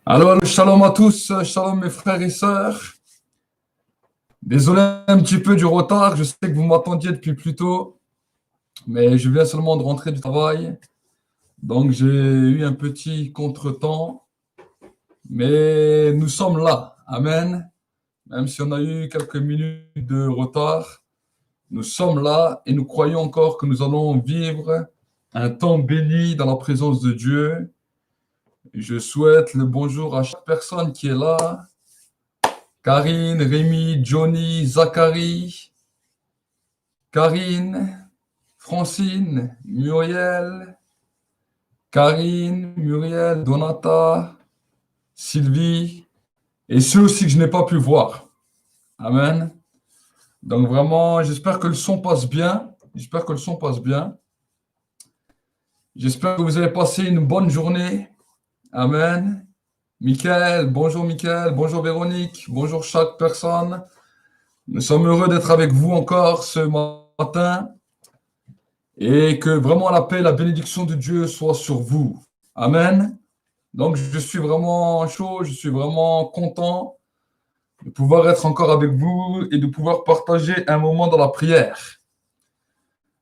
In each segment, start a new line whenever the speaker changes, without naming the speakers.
Alors, shalom à tous, shalom mes frères et sœurs. Désolé un petit peu du retard, je sais que vous m'attendiez depuis plus tôt, mais je viens seulement de rentrer du travail, donc j'ai eu un petit contretemps, mais nous sommes là, amen. Même si on a eu quelques minutes de retard, nous sommes là et nous croyons encore que nous allons vivre un temps béni dans la présence de Dieu. Je souhaite le bonjour à chaque personne qui est là. Karine, Rémi, Johnny, Zachary, Karine, Francine, Muriel, Karine, Muriel, Donata, Sylvie, et ceux aussi que je n'ai pas pu voir. Amen. Donc vraiment, j'espère que le son passe bien. J'espère que le son passe bien. J'espère que vous avez passé une bonne journée. Amen. Michael, bonjour Véronique, bonjour chaque personne. Nous sommes heureux d'être avec vous encore ce matin. Et que vraiment la paix et la bénédiction de Dieu soient sur vous. Amen. Donc, je suis vraiment chaud, je suis vraiment content de pouvoir être encore avec vous et de pouvoir partager un moment dans la prière.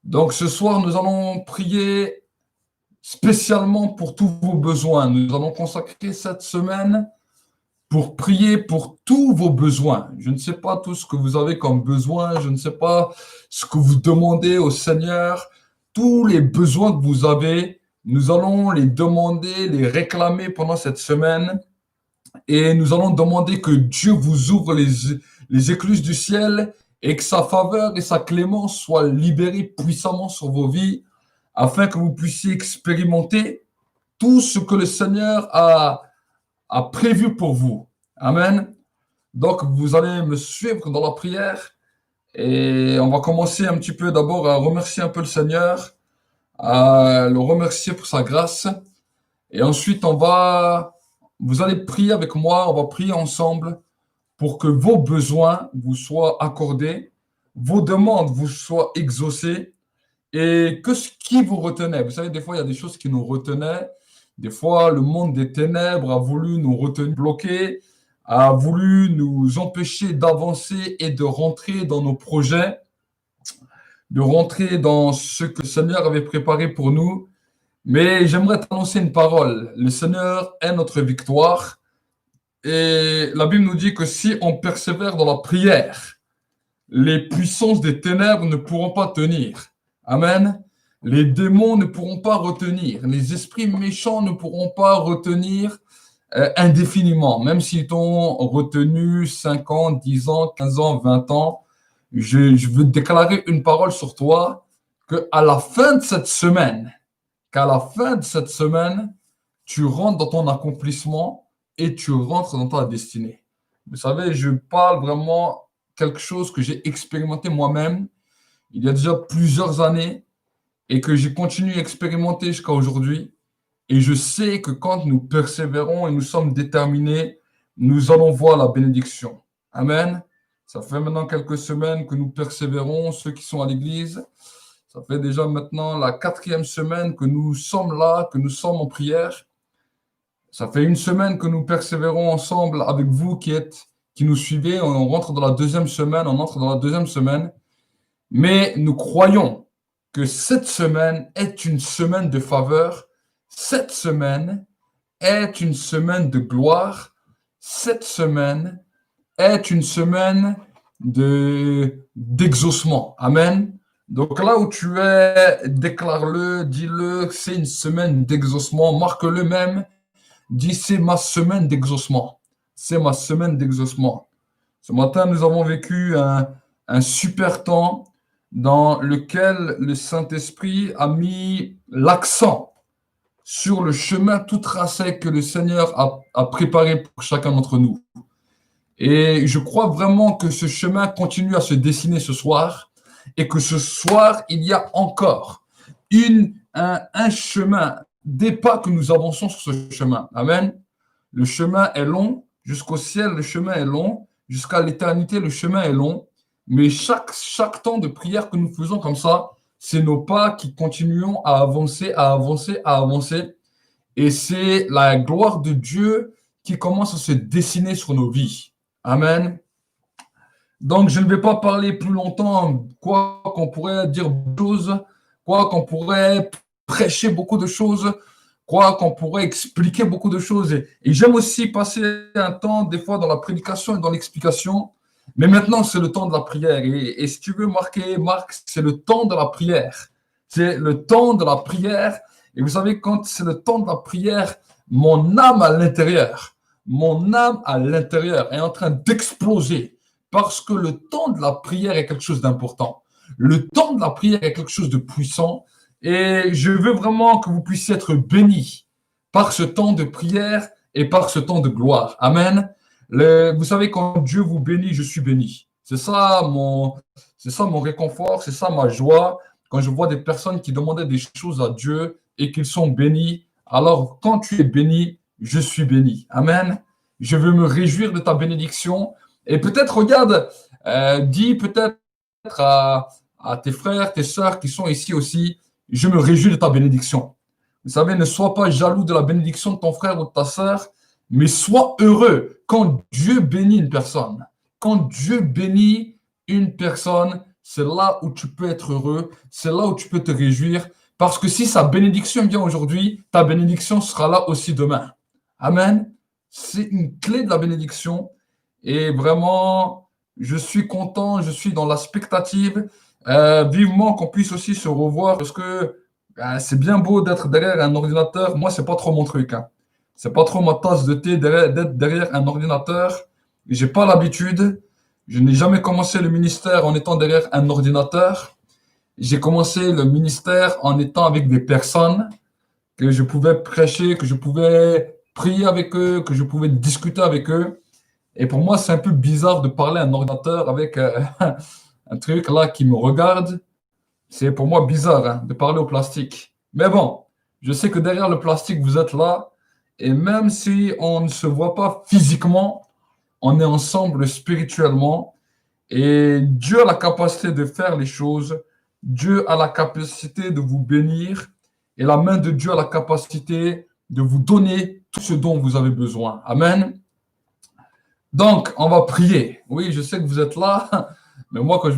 Donc, ce soir, nous allons prier spécialement pour tous vos besoins. Nous allons consacrer cette semaine pour prier pour tous vos besoins. Je ne sais pas tout ce que vous avez comme besoin, je ne sais pas ce que vous demandez au Seigneur. Tous les besoins que vous avez, nous allons les demander, les réclamer pendant cette semaine. Et nous allons demander que Dieu vous ouvre les écluses du ciel et que sa faveur et sa clémence soient libérées puissamment sur vos vies afin que vous puissiez expérimenter tout ce que le Seigneur a prévu pour vous. Amen. Donc, vous allez me suivre dans la prière et on va commencer un petit peu d'abord à remercier un peu le Seigneur, à le remercier pour sa grâce. Et ensuite, vous allez prier avec moi, on va prier ensemble pour que vos besoins vous soient accordés, vos demandes vous soient exaucées et que ce qui vous retenait. Vous savez, des fois, il y a des choses qui nous retenaient. Des fois, le monde des ténèbres a voulu nous retenir bloqués, a voulu nous empêcher d'avancer et de rentrer dans nos projets, de rentrer dans ce que le Seigneur avait préparé pour nous. Mais j'aimerais t'annoncer une parole. Le Seigneur est notre victoire. Et la Bible nous dit que si on persévère dans la prière, les puissances des ténèbres ne pourront pas tenir. Amen. Les démons ne pourront pas retenir. Les esprits méchants ne pourront pas retenir indéfiniment. Même s'ils t'ont retenu 5 ans, 10 ans, 15 ans, 20 ans, je veux déclarer une parole sur toi qu'à la fin de cette semaine, tu rentres dans ton accomplissement et tu rentres dans ta destinée. Vous savez, je parle vraiment quelque chose que j'ai expérimenté moi-même il y a déjà plusieurs années et que j'ai continué à expérimenter jusqu'à aujourd'hui. Et je sais que quand nous persévérons et nous sommes déterminés, nous allons voir la bénédiction. Amen. Ça fait maintenant quelques semaines que nous persévérons, ceux qui sont à l'église. Ça fait déjà maintenant la 4e semaine que nous sommes là, que nous sommes en prière. Ça fait une semaine que nous persévérons ensemble avec vous qui nous suivez. On rentre dans la 2e semaine, on entre dans la 2e semaine. Mais nous croyons que cette semaine est une semaine de faveur. Cette semaine est une semaine de gloire. Cette semaine est une semaine d'exaucement. Amen. Donc là où tu es, déclare-le, dis-le, c'est une semaine d'exaucement. Marque-le même. Dis, c'est ma semaine d'exaucement. C'est ma semaine d'exaucement. Ce matin, nous avons vécu un super temps dans lequel le Saint-Esprit a mis l'accent sur le chemin tout tracé que le Seigneur a préparé pour chacun d'entre nous. Et je crois vraiment que ce chemin continue à se dessiner ce soir et que ce soir, il y a encore un chemin, des pas que nous avançons sur ce chemin. Amen. Le chemin est long, jusqu'au ciel, le chemin est long, jusqu'à l'éternité, le chemin est long. Mais chaque temps de prière que nous faisons comme ça, c'est nos pas qui continuons à avancer, à avancer, à avancer. Et c'est la gloire de Dieu qui commence à se dessiner sur nos vies. Amen. Donc, je ne vais pas parler plus longtemps, quoi qu'on pourrait dire beaucoup de choses, quoi qu'on pourrait prêcher beaucoup de choses, quoi qu'on pourrait expliquer beaucoup de choses. Et j'aime aussi passer un temps, des fois, dans la prédication et dans l'explication. Mais maintenant, c'est le temps de la prière. Et si tu veux marquer, Marc, c'est le temps de la prière. C'est le temps de la prière. Et vous savez, quand c'est le temps de la prière, mon âme à l'intérieur est en train d'exploser. Parce que le temps de la prière est quelque chose d'important. Le temps de la prière est quelque chose de puissant. Et je veux vraiment que vous puissiez être bénis par ce temps de prière et par ce temps de gloire. Amen. Vous savez, quand Dieu vous bénit, je suis béni. C'est ça mon réconfort, c'est ça ma joie. Quand je vois des personnes qui demandaient des choses à Dieu et qu'ils sont bénis, alors quand tu es béni, je suis béni. Amen. Je veux me réjouir de ta bénédiction. Et peut-être, regarde, dis peut-être à tes frères, tes sœurs qui sont ici aussi, je me réjouis de ta bénédiction. Vous savez, ne sois pas jaloux de la bénédiction de ton frère ou de ta sœur, mais sois heureux quand Dieu bénit une personne. Quand Dieu bénit une personne, c'est là où tu peux être heureux, c'est là où tu peux te réjouir, parce que si sa bénédiction vient aujourd'hui, ta bénédiction sera là aussi demain. Amen. C'est une clé de la bénédiction. Et vraiment, je suis content, je suis dans la spectative. Vivement qu'on puisse aussi se revoir parce que c'est bien beau d'être derrière un ordinateur. Moi, c'est pas trop mon truc. Hein. C'est pas trop ma tasse de thé d'être derrière un ordinateur. J'ai pas l'habitude. Je n'ai jamais commencé le ministère en étant derrière un ordinateur. J'ai commencé le ministère en étant avec des personnes que je pouvais prêcher, que je pouvais prier avec eux, que je pouvais discuter avec eux. Et pour moi, c'est un peu bizarre de parler à un ordinateur avec un truc là qui me regarde. C'est pour moi bizarre hein, de parler au plastique. Mais bon, je sais que derrière le plastique, vous êtes là. Et même si on ne se voit pas physiquement, on est ensemble spirituellement. Et Dieu a la capacité de faire les choses. Dieu a la capacité de vous bénir. Et la main de Dieu a la capacité de vous donner tout ce dont vous avez besoin. Amen. Donc, on va prier. Oui, je sais que vous êtes là, mais moi, quand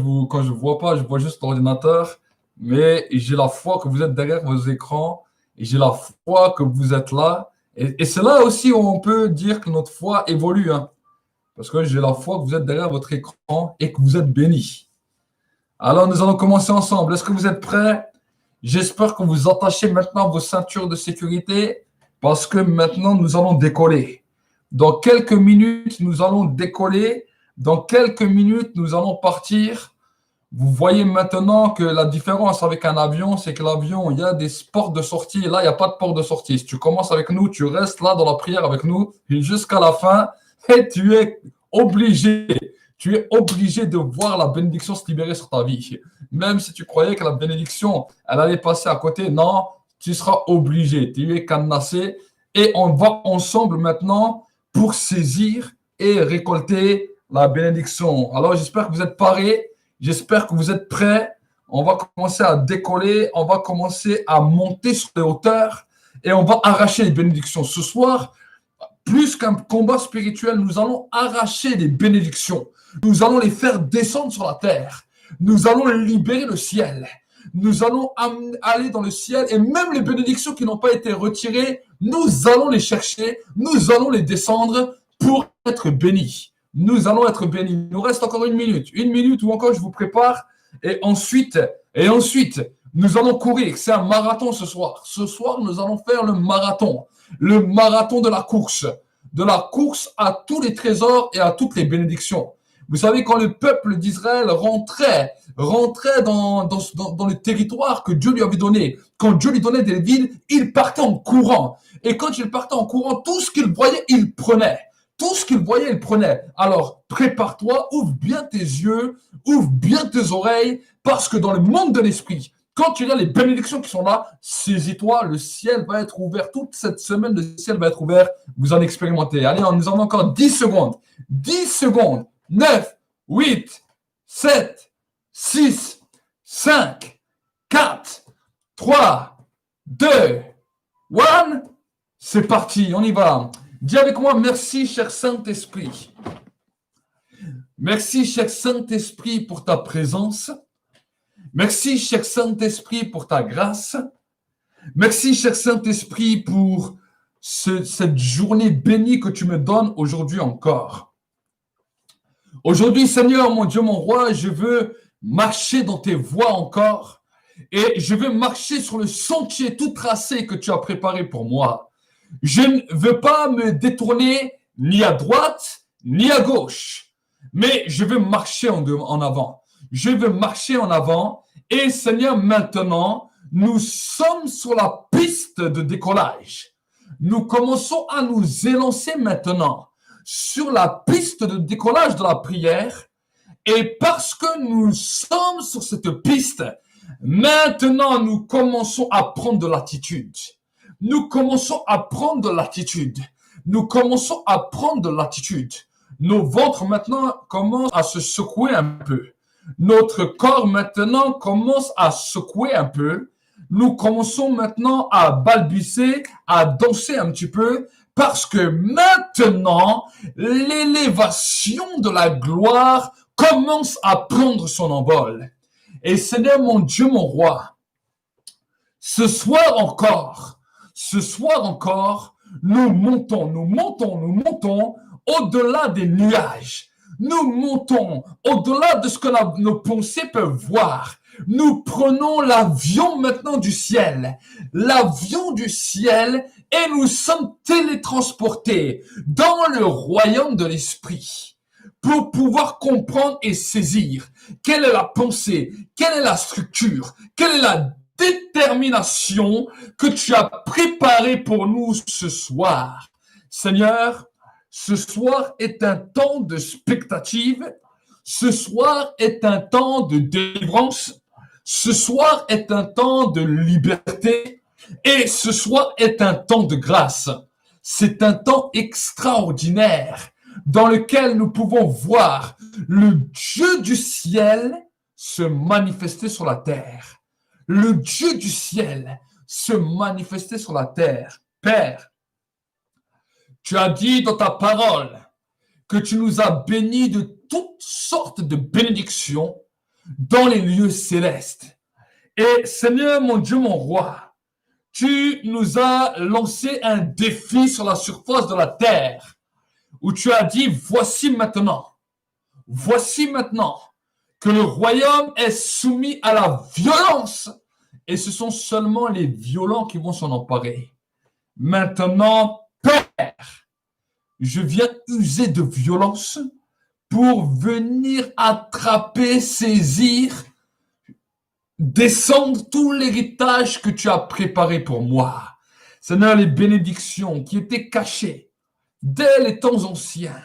je vois pas, je vois juste l'ordinateur. Mais j'ai la foi que vous êtes derrière vos écrans et j'ai la foi que vous êtes là. Et c'est là aussi où on peut dire que notre foi évolue. Hein, parce que j'ai la foi que vous êtes derrière votre écran et que vous êtes bénis. Alors, nous allons commencer ensemble. Est-ce que vous êtes prêts? J'espère que vous attachez maintenant vos ceintures de sécurité parce que maintenant, nous allons décoller. Dans quelques minutes, nous allons décoller. Dans quelques minutes, nous allons partir. Vous voyez maintenant que la différence avec un avion, c'est que l'avion, il y a des portes de sortie. Et là, il n'y a pas de porte de sortie. Si tu commences avec nous, tu restes là dans la prière avec nous jusqu'à la fin. Et tu es obligé de voir la bénédiction se libérer sur ta vie. Même si tu croyais que la bénédiction, elle allait passer à côté, non, tu seras obligé. Tu es cadenassé. Et on va ensemble maintenant pour saisir et récolter la bénédiction. Alors, j'espère que vous êtes parés. J'espère que vous êtes prêts. On va commencer à décoller. On va commencer à monter sur les hauteurs et on va arracher les bénédictions. Ce soir, plus qu'un combat spirituel, nous allons arracher les bénédictions. Nous allons les faire descendre sur la terre. Nous allons libérer le ciel. Nous allons aller dans le ciel et même les bénédictions qui n'ont pas été retirées, nous allons les chercher, nous allons les descendre pour être bénis. Nous allons être bénis. Il nous reste encore une minute ou encore je vous prépare et ensuite, nous allons courir. C'est un marathon ce soir. Ce soir, nous allons faire le marathon de la course à tous les trésors et à toutes les bénédictions. Vous savez, quand le peuple d'Israël rentrait dans le territoire que Dieu lui avait donné, quand Dieu lui donnait des villes, il partait en courant. Et quand il partait en courant, tout ce qu'il voyait, il prenait. Tout ce qu'il voyait, il prenait. Alors, prépare-toi, ouvre bien tes yeux, ouvre bien tes oreilles, parce que dans le monde de l'esprit, quand tu as les bénédictions qui sont là, saisis-toi, le ciel va être ouvert. Toute cette semaine, le ciel va être ouvert. Vous en expérimentez. Allez, nous avons encore 10 secondes. 10 secondes. 9, 8, 7, 6, 5, 4, 3, 2, 1. C'est parti, on y va. Dis avec moi, merci, cher Saint-Esprit. Merci, cher Saint-Esprit, pour ta présence. Merci, cher Saint-Esprit, pour ta grâce. Merci, cher Saint-Esprit, pour cette journée bénie que tu me donnes aujourd'hui encore. Aujourd'hui, Seigneur, mon Dieu, mon roi, je veux marcher dans tes voies encore et je veux marcher sur le sentier tout tracé que tu as préparé pour moi. Je ne veux pas me détourner ni à droite ni à gauche, mais je veux marcher en avant. Je veux marcher en avant et Seigneur, maintenant, nous sommes sur la piste de décollage. Nous commençons à nous élancer maintenant sur la piste de décollage de la prière. Et parce que nous sommes sur cette piste, maintenant nous commençons à prendre de l'attitude. Nous commençons à prendre de l'attitude. Nous commençons à prendre de l'attitude. Nos ventres maintenant commencent à se secouer un peu. Notre corps maintenant commence à secouer un peu. Nous commençons maintenant à balbutier, à danser un petit peu, parce que maintenant, l'élévation de la gloire commence à prendre son envol. Et Seigneur, mon Dieu, mon roi, ce soir encore, nous montons au-delà des nuages. Nous montons au-delà de ce que nos pensées peuvent voir. Nous prenons l'avion maintenant du ciel. L'avion du ciel et nous sommes télétransportés dans le royaume de l'esprit pour pouvoir comprendre et saisir quelle est la pensée, quelle est la structure, quelle est la détermination que tu as préparée pour nous ce soir. Seigneur, ce soir est un temps de spectative. Ce soir est un temps de délivrance. Ce soir est un temps de liberté. Et ce soir est un temps de grâce. C'est un temps extraordinaire dans lequel nous pouvons voir le Dieu du ciel se manifester sur la terre. Le Dieu du ciel se manifester sur la terre. Père, tu as dit dans ta parole que tu nous as bénis de toutes sortes de bénédictions dans les lieux célestes. Et Seigneur, mon Dieu, mon roi, tu nous as lancé un défi sur la surface de la terre où tu as dit, voici maintenant que le royaume est soumis à la violence et ce sont seulement les violents qui vont s'en emparer. Maintenant, Père, je viens user de violence pour venir attraper, saisir, descendre tout l'héritage que tu as préparé pour moi. Seigneur, les bénédictions qui étaient cachées dès les temps anciens,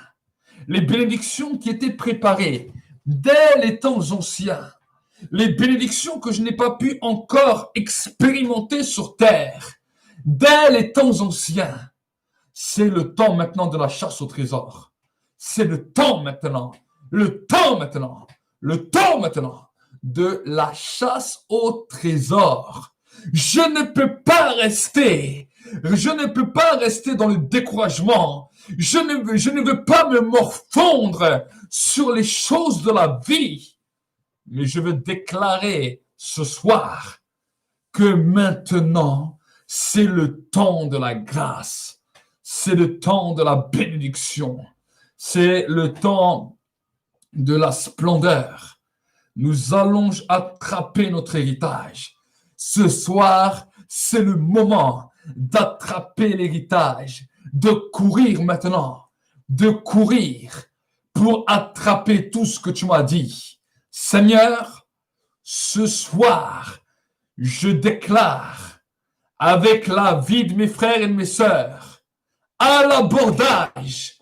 les bénédictions qui étaient préparées dès les temps anciens, les bénédictions que je n'ai pas pu encore expérimenter sur terre, dès les temps anciens, c'est le temps maintenant de la chasse au trésor. C'est le temps maintenant de la chasse au trésor. Je ne peux pas rester dans le découragement. Je ne veux pas me morfondre sur les choses de la vie. Mais je veux déclarer ce soir que maintenant, c'est le temps de la grâce. C'est le temps de la bénédiction. C'est le temps de la splendeur. Nous allons attraper notre héritage. Ce soir, c'est le moment d'attraper l'héritage, de courir maintenant, de courir pour attraper tout ce que tu m'as dit. Seigneur, ce soir, je déclare avec la vie de mes frères et de mes sœurs, à l'abordage,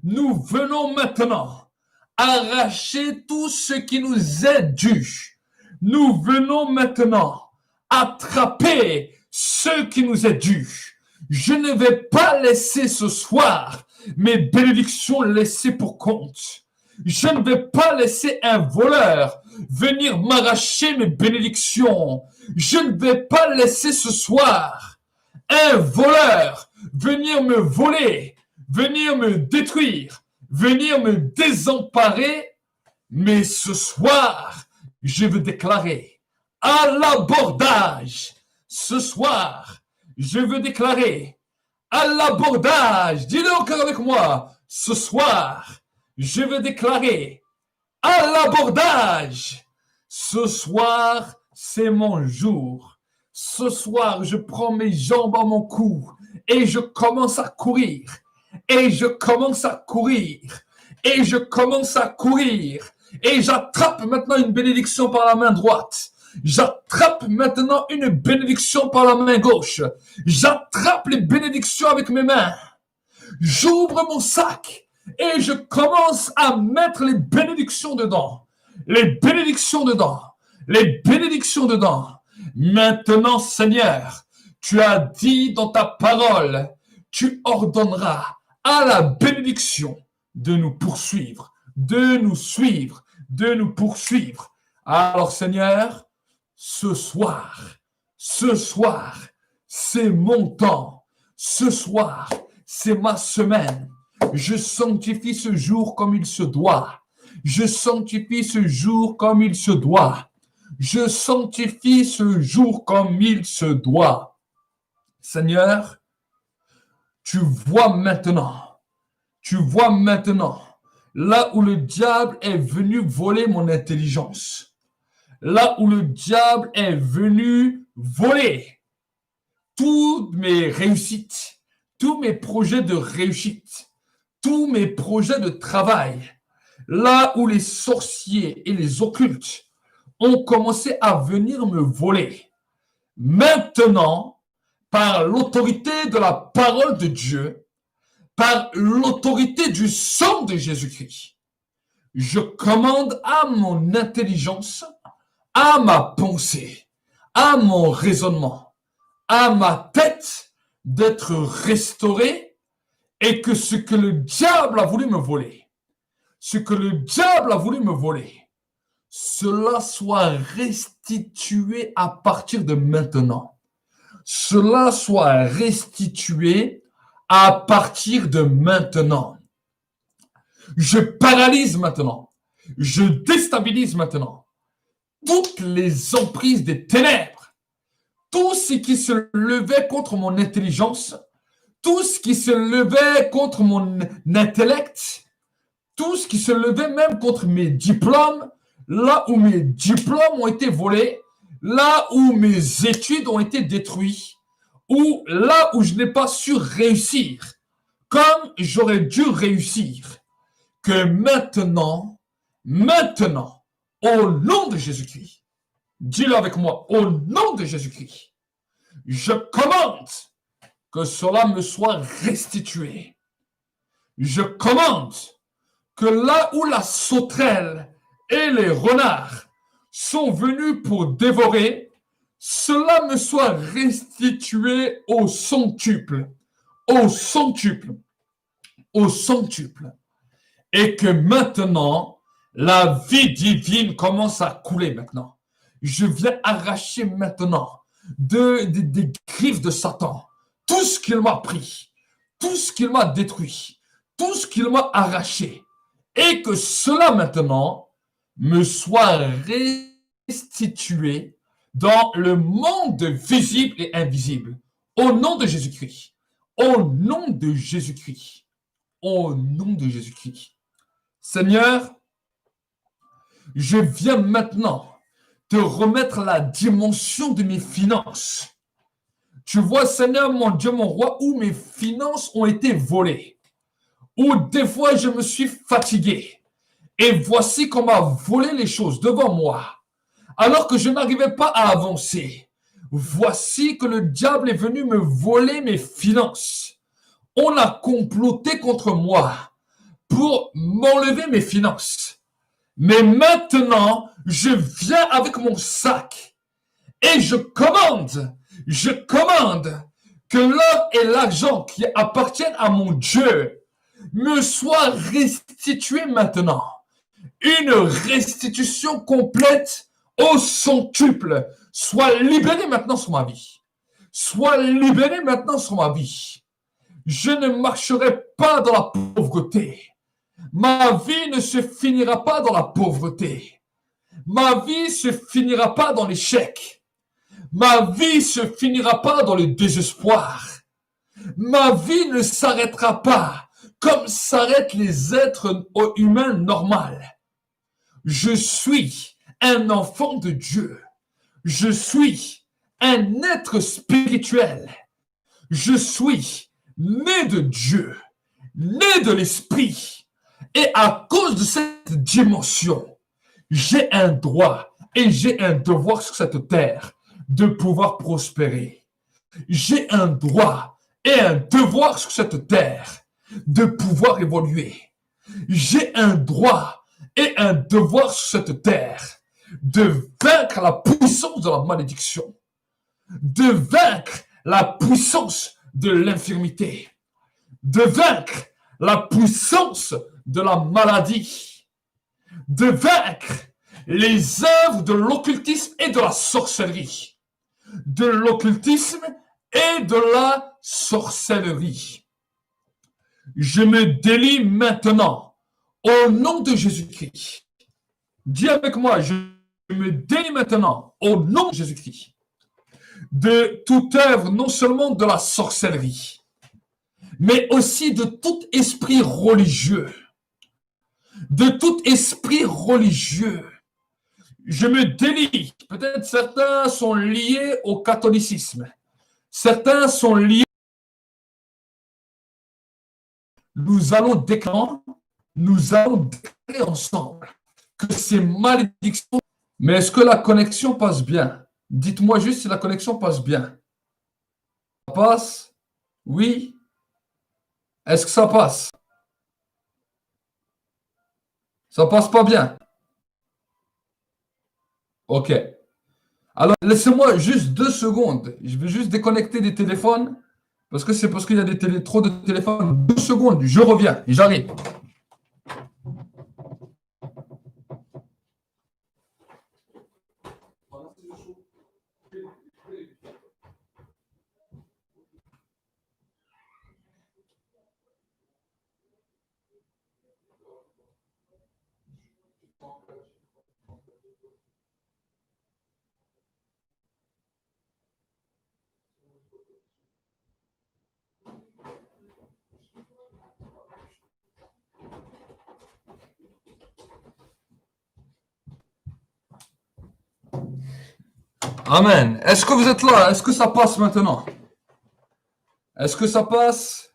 nous venons maintenant arracher tout ce qui nous est dû. Nous venons maintenant attraper ce qui nous est dû. Je ne vais pas laisser ce soir mes bénédictions laissées pour compte. Je ne vais pas laisser un voleur venir m'arracher mes bénédictions. Je ne vais pas laisser ce soir un voleur venir me voler, venir me détruire, venir me désemparer. Mais ce soir, je veux déclarer à l'abordage. Ce soir, je veux déclarer à l'abordage. Dis-le encore avec moi. Ce soir, je veux déclarer à l'abordage. Ce soir, c'est mon jour. Ce soir, je prends mes jambes à mon cou et je commence à courir. Et je commence à courir. Et je commence à courir. Et j'attrape maintenant une bénédiction par la main droite. J'attrape maintenant une bénédiction par la main gauche. J'attrape les bénédictions avec mes mains. J'ouvre mon sac et je commence à mettre les bénédictions dedans. Les bénédictions dedans. Les bénédictions dedans. Maintenant, Seigneur, tu as dit dans ta parole, tu ordonneras à la bénédiction de nous poursuivre, de nous suivre, de nous poursuivre. Alors, Seigneur, ce soir, c'est mon temps. Ce soir, c'est ma semaine. Je sanctifie ce jour comme il se doit. Je sanctifie ce jour comme il se doit. Je sanctifie ce jour comme il se doit. Seigneur, tu vois maintenant, là où le diable est venu voler mon intelligence, là où le diable est venu voler toutes mes réussites, tous mes projets de réussite, tous mes projets de travail, là où les sorciers et les occultes ont commencé à venir me voler. Maintenant, par l'autorité de la parole de Dieu, par l'autorité du sang de Jésus-Christ, je commande à mon intelligence, à ma pensée, à mon raisonnement, à ma tête d'être restaurée et que ce que le diable a voulu me voler, cela soit restitué à partir de maintenant. Cela soit restitué à partir de maintenant. Je paralyse maintenant. Je déstabilise maintenant toutes les emprises des ténèbres. Tout ce qui se levait contre mon intelligence, tout ce qui se levait contre mon intellect, tout ce qui se levait même contre mes diplômes, là où mes diplômes ont été volés, là où mes études ont été détruites, ou là où je n'ai pas su réussir comme j'aurais dû réussir, que maintenant, au nom de Jésus-Christ, dis-le avec moi, au nom de Jésus-Christ, je commande que cela me soit restitué. Je commande que là où la sauterelle et les renards sont venus pour dévorer, cela me soit restitué au centuple, et que maintenant, la vie divine commence à couler maintenant. Je viens arracher maintenant des griffes de Satan tout ce qu'il m'a pris, tout ce qu'il m'a détruit, tout ce qu'il m'a arraché, et que cela maintenant me soit restitué dans le monde visible et invisible. Au nom de Jésus-Christ. Au nom de Jésus-Christ. Au nom de Jésus-Christ. Seigneur, je viens maintenant te remettre la dimension de mes finances. Tu vois, Seigneur, mon Dieu, mon roi, où mes finances ont été volées, où des fois je me suis fatigué, et voici qu'on m'a volé les choses devant moi, alors que je n'arrivais pas à avancer. Voici que le diable est venu me voler mes finances. On a comploté contre moi pour m'enlever mes finances. Mais maintenant, je viens avec mon sac et je commande que l'or et l'argent qui appartiennent à mon Dieu me soient restitués maintenant. Une restitution complète au centuple soit libérée maintenant sur ma vie. soient libérés maintenant sur ma vie. Je ne marcherai pas dans la pauvreté. Ma vie ne se finira pas dans la pauvreté. Ma vie se finira pas dans l'échec. Ma vie se finira pas dans le désespoir. Ma vie ne s'arrêtera pas comme s'arrêtent les êtres humains normaux. Je suis un enfant de Dieu. Je suis un être spirituel. Je suis né de Dieu, né de l'Esprit. Et à cause de cette dimension, j'ai un droit et j'ai un devoir sur cette terre de pouvoir prospérer. J'ai un droit et un devoir sur cette terre de pouvoir évoluer. J'ai un droit et un devoir sur cette terre de vaincre la puissance de la malédiction, de vaincre la puissance de l'infirmité, de vaincre la puissance de la maladie, de vaincre les œuvres de l'occultisme et de la sorcellerie, de l'occultisme et de la sorcellerie. Je me délie maintenant au nom de Jésus-Christ. Dis avec moi, je me délie maintenant au nom de Jésus-Christ de toute œuvre, non seulement de la sorcellerie, mais aussi de tout esprit religieux. De tout esprit religieux. Je me délie. Peut-être certains sont liés au catholicisme. Certains sont liés. Nous allons déclarer ensemble que ces malédictions. Mais est-ce que la connexion passe bien? Dites-moi juste si la connexion passe bien. Ça passe? Oui? Est-ce que ça passe? Ça passe pas bien? Ok. Alors, laissez-moi juste 2 secondes. Je vais juste déconnecter des téléphones. Parce que c'est parce qu'il y a trop de téléphones. 2 secondes, je reviens et j'arrive. Amen. Est-ce que vous êtes là? Est-ce que ça passe maintenant? Est-ce que ça passe?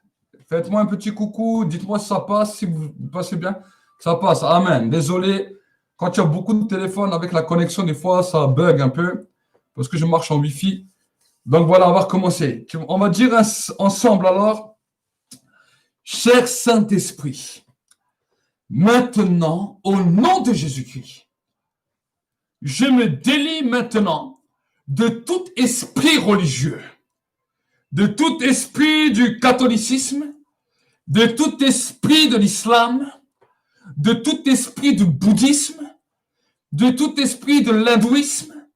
Faites-moi un petit coucou. Dites-moi si ça passe, si vous passez bien. Ça passe. Amen. Désolé. Quand il y a beaucoup de téléphones avec la connexion, des fois, ça bug un peu. Parce que je marche en Wi-Fi. Donc voilà, on va recommencer. On va dire ensemble alors. Cher Saint-Esprit, maintenant, au nom de Jésus-Christ, je me délie maintenant de tout esprit religieux, de tout esprit du catholicisme, de tout esprit de l'islam, de tout esprit du bouddhisme, de tout esprit de l'hindouisme,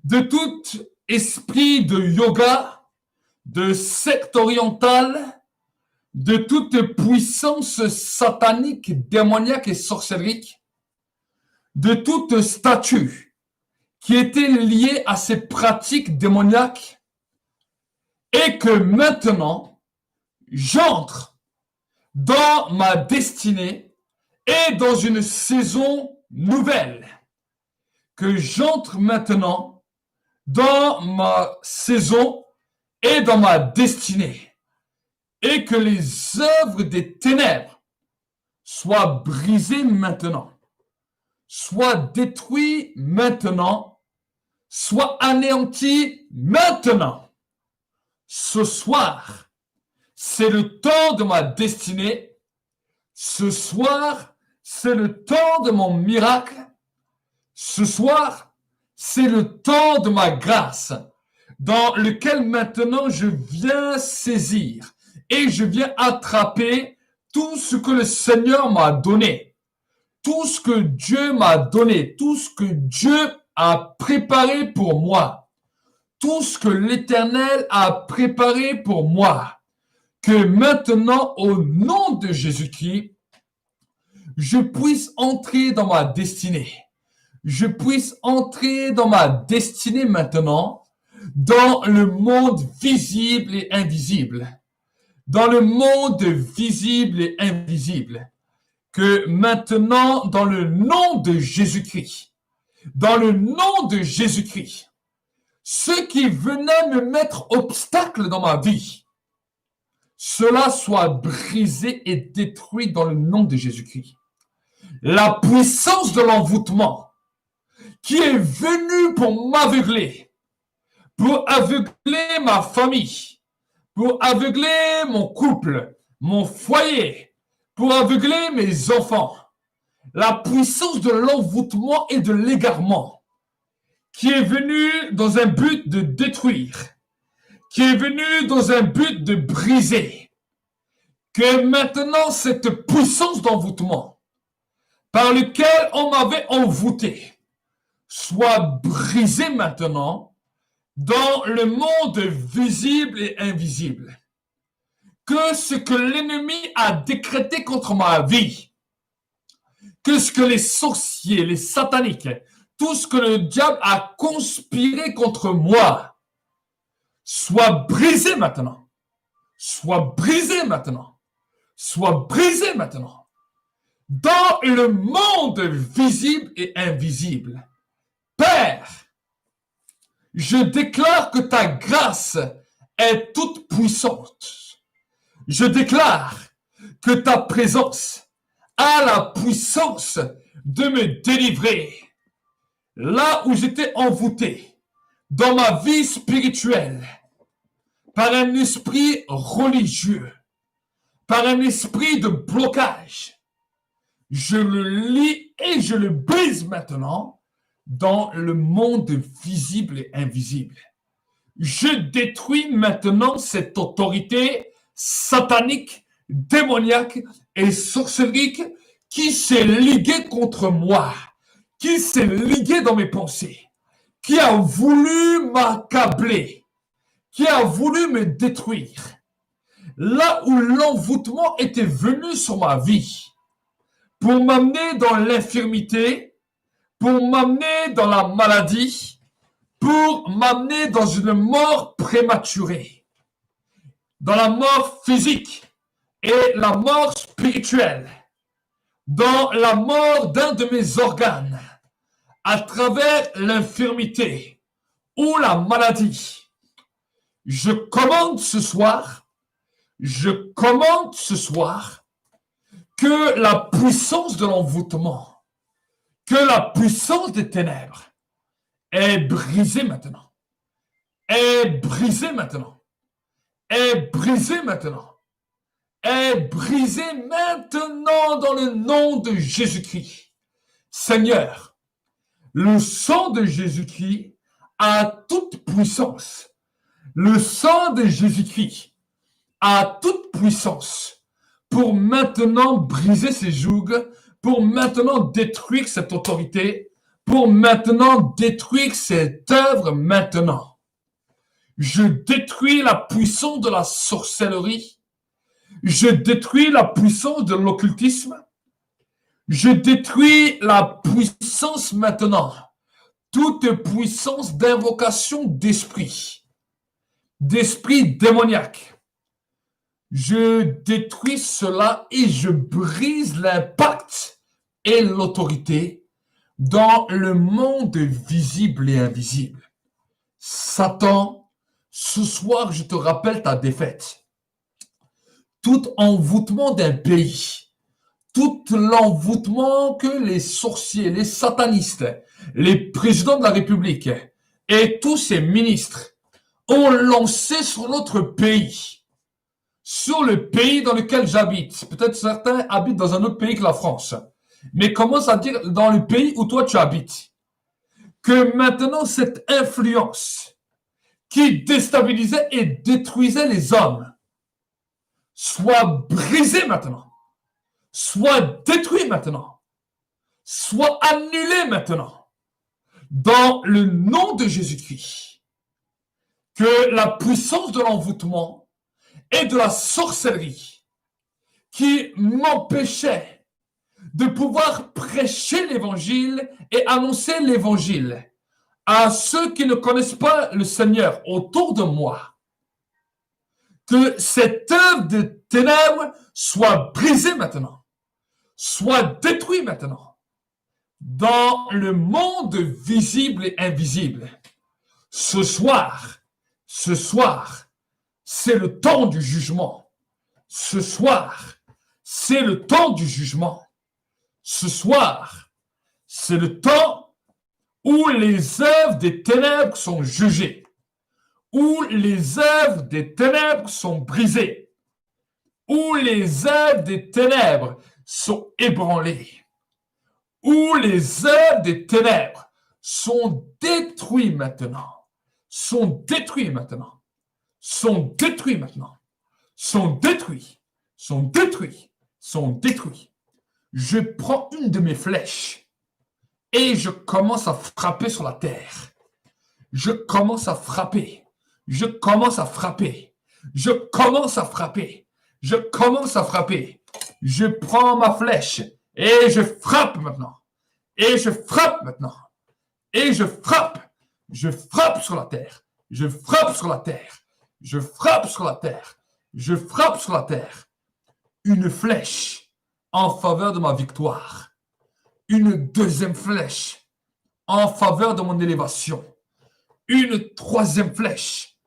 de tout esprit de yoga, de secte orientale, de toute puissance satanique, démoniaque et sorcellerique, de toute statue qui était liée à ces pratiques démoniaques, et que maintenant, j'entre dans ma destinée et dans une saison nouvelle, que j'entre maintenant dans ma saison et dans ma destinée, et que les œuvres des ténèbres soient brisées maintenant, soient détruites maintenant, soient anéanties maintenant. Ce soir, c'est le temps de ma destinée. Ce soir, c'est le temps de mon miracle. Ce soir, c'est le temps de ma grâce, dans lequel maintenant je viens saisir et je viens attraper tout ce que le Seigneur m'a donné, tout ce que Dieu m'a donné, tout ce que Dieu a préparé pour moi, tout ce que l'Éternel a préparé pour moi, que maintenant, au nom de Jésus-Christ, je puisse entrer dans ma destinée. Je puisse entrer dans ma destinée maintenant, dans le monde visible et invisible. Dans le monde visible et invisible. Que maintenant, dans le nom de Jésus-Christ, dans le nom de Jésus-Christ, ceux qui venaient me mettre obstacle dans ma vie, cela soit brisé et détruit dans le nom de Jésus-Christ. La puissance de l'envoûtement qui est venue pour m'aveugler, pour aveugler ma famille, pour aveugler mon couple, mon foyer, pour aveugler mes enfants. La puissance de l'envoûtement et de l'égarement qui est venue dans un but de détruire, qui est venue dans un but de briser, que maintenant cette puissance d'envoûtement par lequel on m'avait envoûté soit brisée maintenant dans le monde visible et invisible. Que ce que l'ennemi a décrété contre ma vie, que ce que les sorciers, les sataniques, tout ce que le diable a conspiré contre moi, soit brisé maintenant. Soit brisé maintenant. Soit brisé maintenant. Dans le monde visible et invisible. Père, je déclare que ta grâce est toute puissante. Je déclare que ta présence a la puissance de me délivrer. Là où j'étais envoûté, dans ma vie spirituelle, par un esprit religieux, par un esprit de blocage, je le lis et je le brise maintenant dans le monde visible et invisible. Je détruis maintenant cette autorité satanique, démoniaque et sorcerique qui s'est liguée contre moi, qui s'est liguée dans mes pensées, qui a voulu m'accabler, qui a voulu me détruire. Là où l'envoûtement était venu sur ma vie, pour m'amener dans l'infirmité, pour m'amener dans la maladie, pour m'amener dans une mort prématurée, dans la mort physique et la mort spirituelle, dans la mort d'un de mes organes, à travers l'infirmité ou la maladie. Je commande ce soir que la puissance de l'envoûtement, que la puissance des ténèbres est brisée maintenant, est brisée maintenant, est brisée maintenant, est brisée maintenant dans le nom de Jésus-Christ. Seigneur, le sang de Jésus-Christ a toute puissance. Le sang de Jésus-Christ a toute puissance pour maintenant briser ces jougs, pour maintenant détruire cette autorité, pour maintenant détruire cette œuvre maintenant. Je détruis la puissance de la sorcellerie. Je détruis la puissance de l'occultisme. Je détruis la puissance maintenant. Toute puissance d'invocation d'esprit démoniaque. Je détruis cela et je brise l'impact et l'autorité dans le monde visible et invisible. Satan, ce soir, je te rappelle ta défaite. Tout envoûtement d'un pays, tout l'envoûtement que les sorciers, les satanistes, les présidents de la République et tous ces ministres ont lancé sur notre pays, sur le pays dans lequel j'habite. Peut-être certains habitent dans un autre pays que la France, mais commence à dire dans le pays où toi tu habites, que maintenant cette influence qui déstabilisait et détruisait les hommes soit brisée maintenant, soit détruite maintenant, soit annulée maintenant, dans le nom de Jésus-Christ. que la puissance de l'envoûtement et de la sorcellerie qui m'empêchait de pouvoir prêcher l'évangile et annoncer l'évangile à ceux qui ne connaissent pas le Seigneur autour de moi, que cette œuvre de ténèbres soit brisée maintenant, soit détruite maintenant, dans le monde visible et invisible. Ce soir, c'est le temps du jugement. Ce soir, c'est le temps du jugement. Ce soir, c'est le temps où les œuvres des ténèbres sont jugées, où les œuvres des ténèbres sont brisées, où les œuvres des ténèbres sont ébranlées, où les œuvres des ténèbres sont détruites maintenant, sont détruites maintenant, sont détruites maintenant, sont détruits, sont détruits, sont détruits. Je prends une de mes flèches et je commence à frapper sur la terre. Je commence à frapper. Je commence à frapper. Je commence à frapper. Je commence à frapper. Je prends ma flèche et je frappe maintenant. Et je frappe maintenant. Et je frappe. Je frappe sur la terre. Je frappe sur la terre. Je frappe sur la terre. Je frappe sur la terre. Une flèche en faveur de ma victoire. Une deuxième flèche en faveur de mon élévation. Une troisième flèche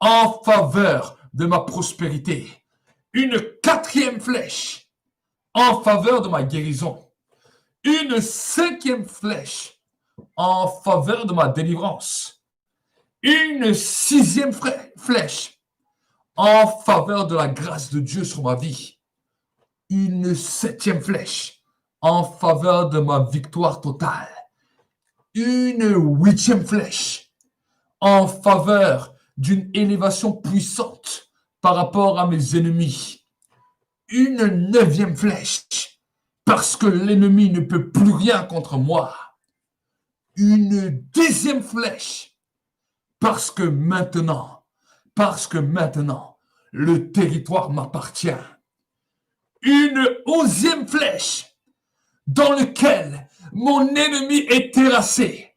en faveur de ma prospérité. Une quatrième flèche en faveur de ma guérison. Une cinquième flèche en faveur de ma délivrance. Une sixième flèche en faveur de la grâce de Dieu sur ma vie. Une septième flèche en faveur de ma victoire totale. Une huitième flèche en faveur d'une élévation puissante par rapport à mes ennemis. Une neuvième flèche parce que l'ennemi ne peut plus rien contre moi. Une dixième flèche parce que maintenant, le territoire m'appartient. Une onzième flèche dans laquelle mon ennemi est terrassé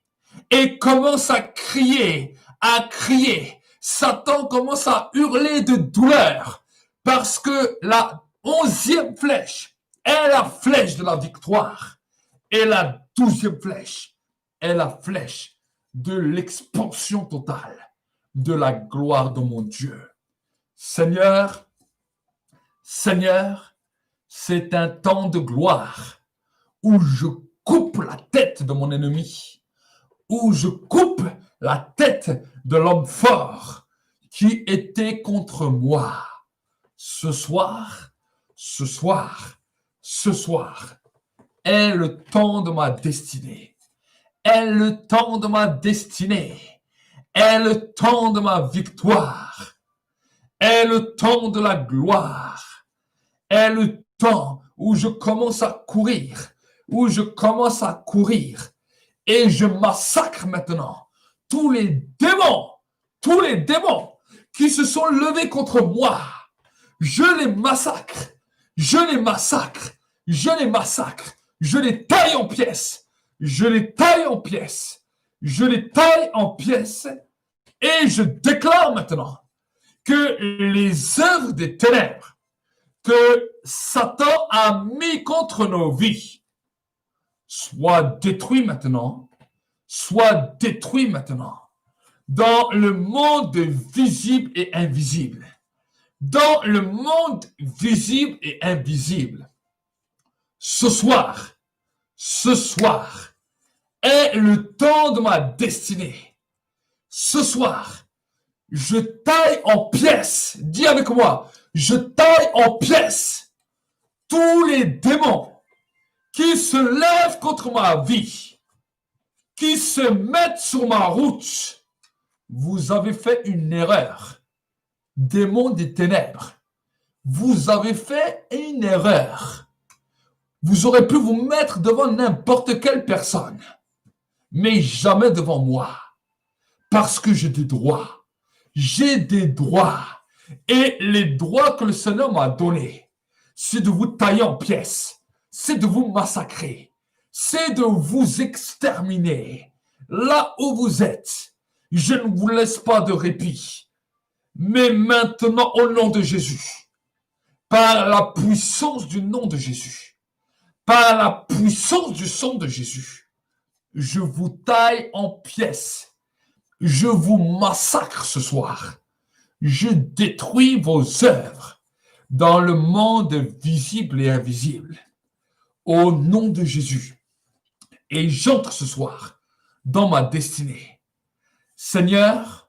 et commence à crier, Satan commence à hurler de douleur parce que la onzième flèche est la flèche de la victoire et la douzième flèche est la flèche de l'expansion totale de la gloire de mon Dieu. Seigneur, c'est un temps de gloire où je coupe la tête de mon ennemi, où je coupe la tête de l'homme fort qui était contre moi. Ce soir est le temps de ma destinée, est le temps de ma destinée, est le temps de ma victoire, est le temps de la gloire, est le temps où je commence à courir, et je massacre maintenant tous les démons qui se sont levés contre moi. Je les massacre, je les taille en pièces, et je déclare maintenant que les œuvres des ténèbres que Satan a mis contre nos vies soient détruites maintenant, dans le monde visible et invisible. Dans le monde visible et invisible. Ce soir est le temps de ma destinée. Ce soir, je taille en pièces, dis avec moi, je taille en pièces tous les démons qui se lèvent contre ma vie, qui se mettent sur ma route. Vous avez fait une erreur. Démons des ténèbres, vous avez fait une erreur. Vous aurez pu vous mettre devant n'importe quelle personne, mais jamais devant moi, parce que j'ai des droits, J'ai des droits. Et les droits que le Seigneur m'a donnés, c'est de vous tailler en pièces, c'est de vous massacrer, c'est de vous exterminer. Là où vous êtes, je ne vous laisse pas de répit. Mais maintenant, au nom de Jésus, par la puissance du nom de Jésus, par la puissance du sang de Jésus, je vous taille en pièces. Je vous massacre ce soir. Je détruis vos œuvres dans le monde visible et invisible. Au nom de Jésus. Et j'entre ce soir dans ma destinée. Seigneur,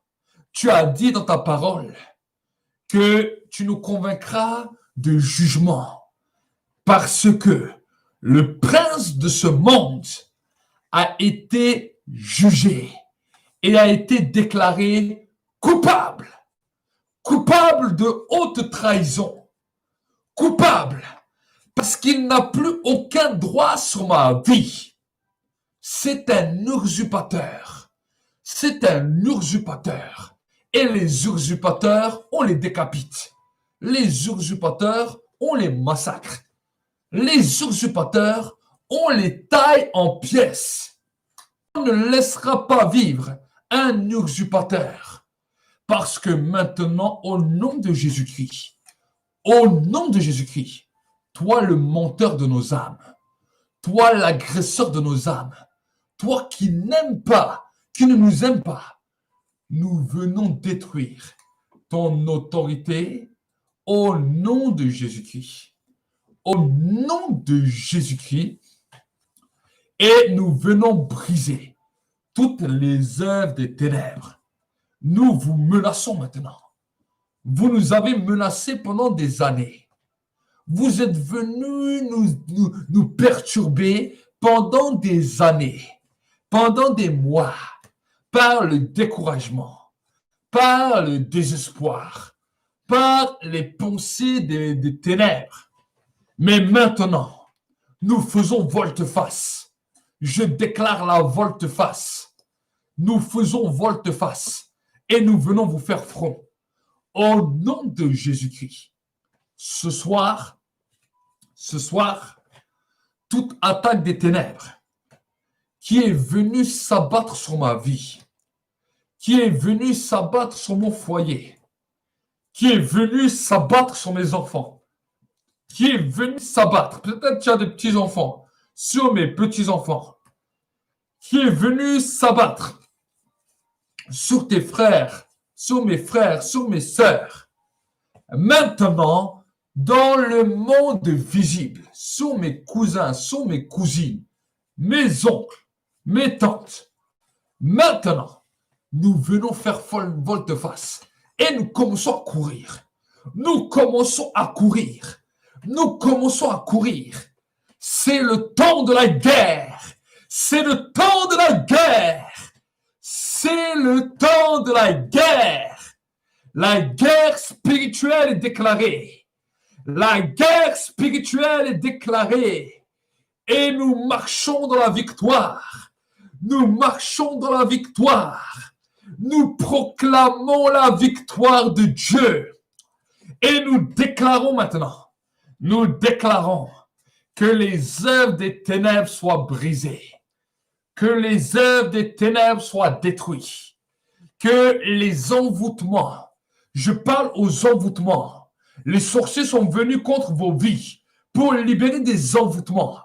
tu as dit dans ta parole que tu nous convaincras de jugement parce que le prince de ce monde a été jugé et a été déclaré coupable. Coupable de haute trahison. Coupable parce qu'il n'a plus aucun droit sur ma vie. C'est un usurpateur. C'est un usurpateur. Et les usurpateurs, on les décapite. Les usurpateurs, on les massacre. Les usurpateurs, on les taille en pièces. On ne laissera pas vivre un usurpateur. Parce que maintenant, au nom de Jésus-Christ, toi le menteur de nos âmes, toi l'agresseur de nos âmes, toi qui n'aimes pas, qui ne nous aime pas, nous venons détruire ton autorité au nom de Jésus-Christ. Au nom de Jésus-Christ, et nous venons briser toutes les œuvres des ténèbres. Nous vous menaçons maintenant. Vous nous avez menacés pendant des années. Vous êtes venus nous perturber pendant des années, pendant des mois, par le découragement, par le désespoir, par les pensées des ténèbres. Mais maintenant, nous faisons volte-face. Je déclare la volte-face. Nous faisons volte-face. Et nous venons vous faire front. Au nom de Jésus-Christ. Ce soir, toute attaque des ténèbres qui est venue s'abattre sur ma vie, qui est venue s'abattre sur mon foyer, qui est venue s'abattre sur mes enfants, qui est venue s'abattre, peut-être tu as des petits-enfants, sur mes petits-enfants, qui est venue s'abattre sur tes frères, sur mes frères, sur mes sœurs. Maintenant, dans le monde visible, sur mes cousins, sur mes cousines, mes oncles, mes tantes, maintenant, nous venons faire volte-face et nous commençons à courir. Nous commençons à courir. Nous commençons à courir. C'est le temps de la guerre. C'est le temps de la guerre. C'est le temps de la guerre. La guerre spirituelle est déclarée. La guerre spirituelle est déclarée. Et nous marchons dans la victoire. Nous marchons dans la victoire. Nous proclamons la victoire de Dieu. Et nous déclarons maintenant, nous déclarons que les œuvres des ténèbres soient brisées. Que les œuvres des ténèbres soient détruites. Que les envoûtements, je parle aux envoûtements, les sorciers sont venus contre vos vies pour libérer des envoûtements.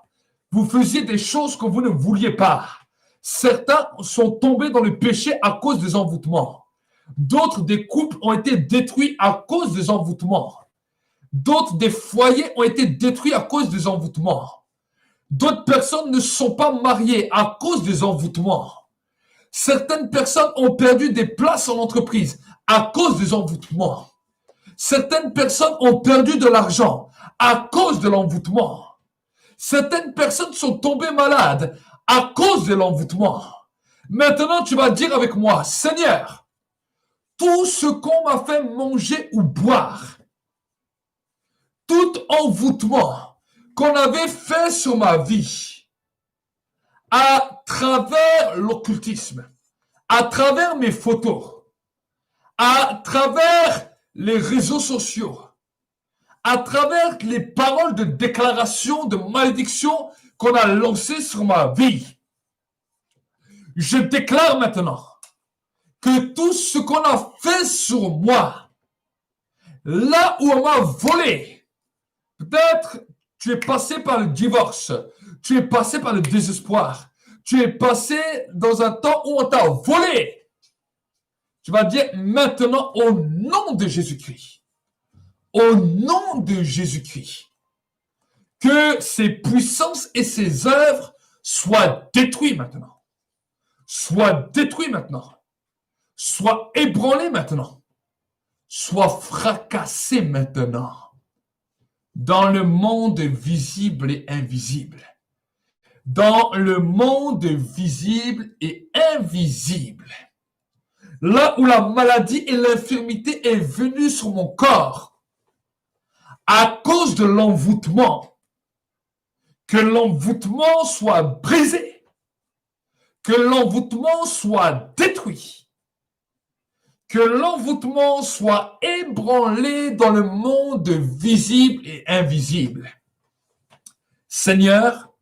Vous faisiez des choses que vous ne vouliez pas. Certains sont tombés dans le péché à cause des envoûtements. D'autres, des couples ont été détruits à cause des envoûtements. D'autres, des foyers ont été détruits à cause des envoûtements. D'autres personnes ne sont pas mariées à cause des envoûtements. Certaines personnes ont perdu des places en entreprise à cause des envoûtements. Certaines personnes ont perdu de l'argent à cause de l'envoûtement. Certaines personnes sont tombées malades à cause de l'envoûtement. Maintenant, tu vas dire avec moi, Seigneur, tout ce qu'on m'a fait manger ou boire, tout envoûtement qu'on avait fait sur ma vie, à travers l'occultisme, à travers mes photos, à travers les réseaux sociaux, à travers les paroles de déclaration, de malédiction qu'on a lancées sur ma vie. Je déclare maintenant que tout ce qu'on a fait sur moi, là où on m'a volé, peut-être tu es passé par le divorce, tu es passé par le désespoir, tu es passé dans un temps où on t'a volé. Tu vas dire maintenant au nom de Jésus-Christ, au nom de Jésus-Christ, que ses puissances et ses œuvres soient détruites maintenant, soient détruites maintenant, soient ébranlées maintenant, soient fracassées maintenant dans le monde visible et invisible. Dans le monde visible et invisible. Là où la maladie et l'infirmité est venue sur mon corps, à cause de l'envoûtement, que l'envoûtement soit brisé, que l'envoûtement soit détruit, que l'envoûtement soit ébranlé dans le monde visible et invisible. Seigneur,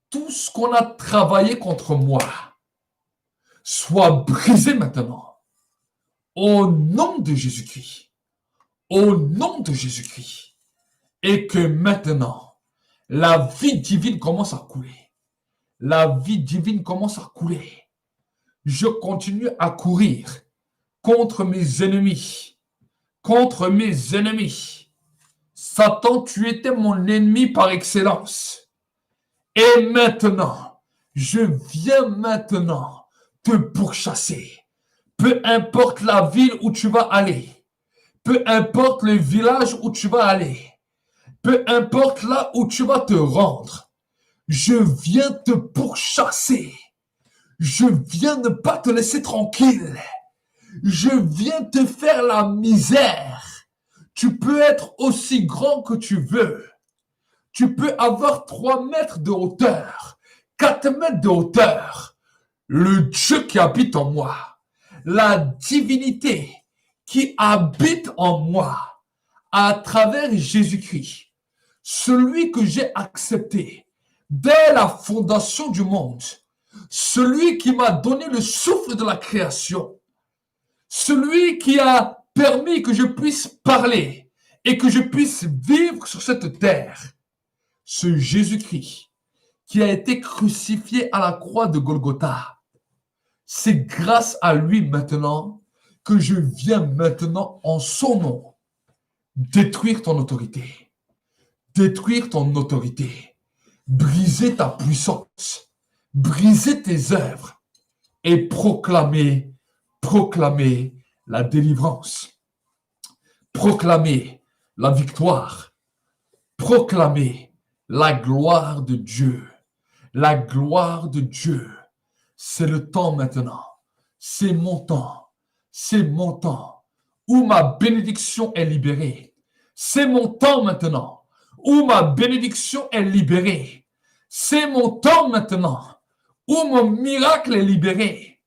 tout ce qu'on a travaillé contre moi soit brisé maintenant. Au nom de Jésus-Christ. Au nom de Jésus-Christ. Et que maintenant, la vie divine commence à couler. La vie divine commence à couler. Je continue à courir contre mes ennemis. Contre mes ennemis. Satan, tu étais mon ennemi par excellence. Et maintenant, je viens maintenant te pourchasser. Peu importe la ville où tu vas aller, peu importe le village où tu vas aller, peu importe là où tu vas te rendre, je viens te pourchasser. Je viens ne pas te laisser tranquille. Je viens te faire la misère. Tu peux être aussi grand que tu veux. Tu peux avoir 3 mètres de hauteur, 4 mètres de hauteur. Le Dieu qui habite en moi, la divinité qui habite en moi, à travers Jésus-Christ, celui que j'ai accepté dès la fondation du monde, celui qui m'a donné le souffle de la création, celui qui a permis que je puisse parler et que je puisse vivre sur cette terre, ce Jésus-Christ qui a été crucifié à la croix de Golgotha, c'est grâce à lui maintenant que je viens maintenant en son nom détruire ton autorité, briser ta puissance, briser tes œuvres et proclamer la délivrance, proclamer la victoire, proclamer la gloire de Dieu. La gloire de Dieu. C'est le temps maintenant. C'est mon temps. C'est mon temps où ma bénédiction est libérée. C'est mon temps maintenant où ma bénédiction est libérée. C'est mon temps maintenant où mon miracle est libéré.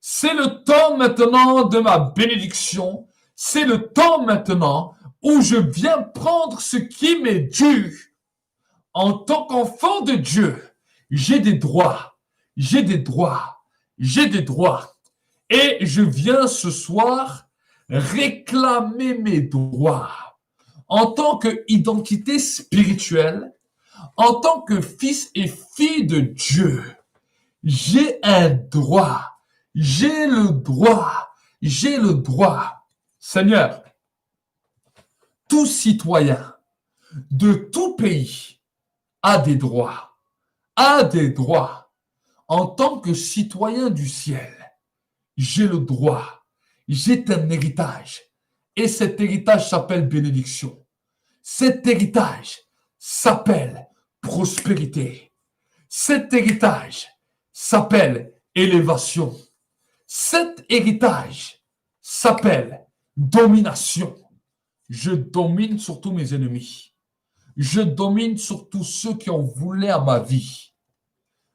C'est le temps maintenant de ma bénédiction. C'est le temps maintenant où je viens prendre ce qui m'est dû. En tant qu'enfant de Dieu, j'ai des droits. Et je viens ce soir réclamer mes droits. En tant qu'identité spirituelle, en tant que fils et fille de Dieu, j'ai un droit. J'ai le droit. Seigneur, tout citoyen de tout pays a des droits. En tant que citoyen du ciel, j'ai le droit. J'ai un héritage. Et cet héritage s'appelle bénédiction. Cet héritage s'appelle prospérité. Cet héritage s'appelle élévation. Cet héritage s'appelle domination. Je domine sur tous mes ennemis. Je domine sur tous ceux qui ont voulu à ma vie.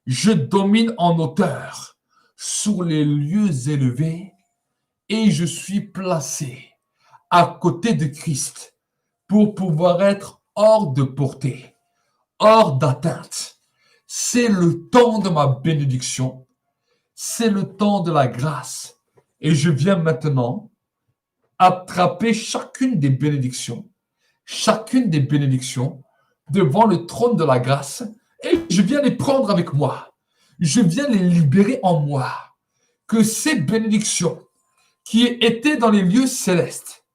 Je domine en hauteur sur les lieux élevés et je suis placé à côté de Christ pour pouvoir être hors de portée, hors d'atteinte. C'est le temps de ma bénédiction, c'est le temps de la grâce. Et je viens maintenant attraper chacune des bénédictions devant le trône de la grâce et je viens les prendre avec moi. Je viens les libérer en moi. Que ces bénédictions qui étaient dans les lieux célestes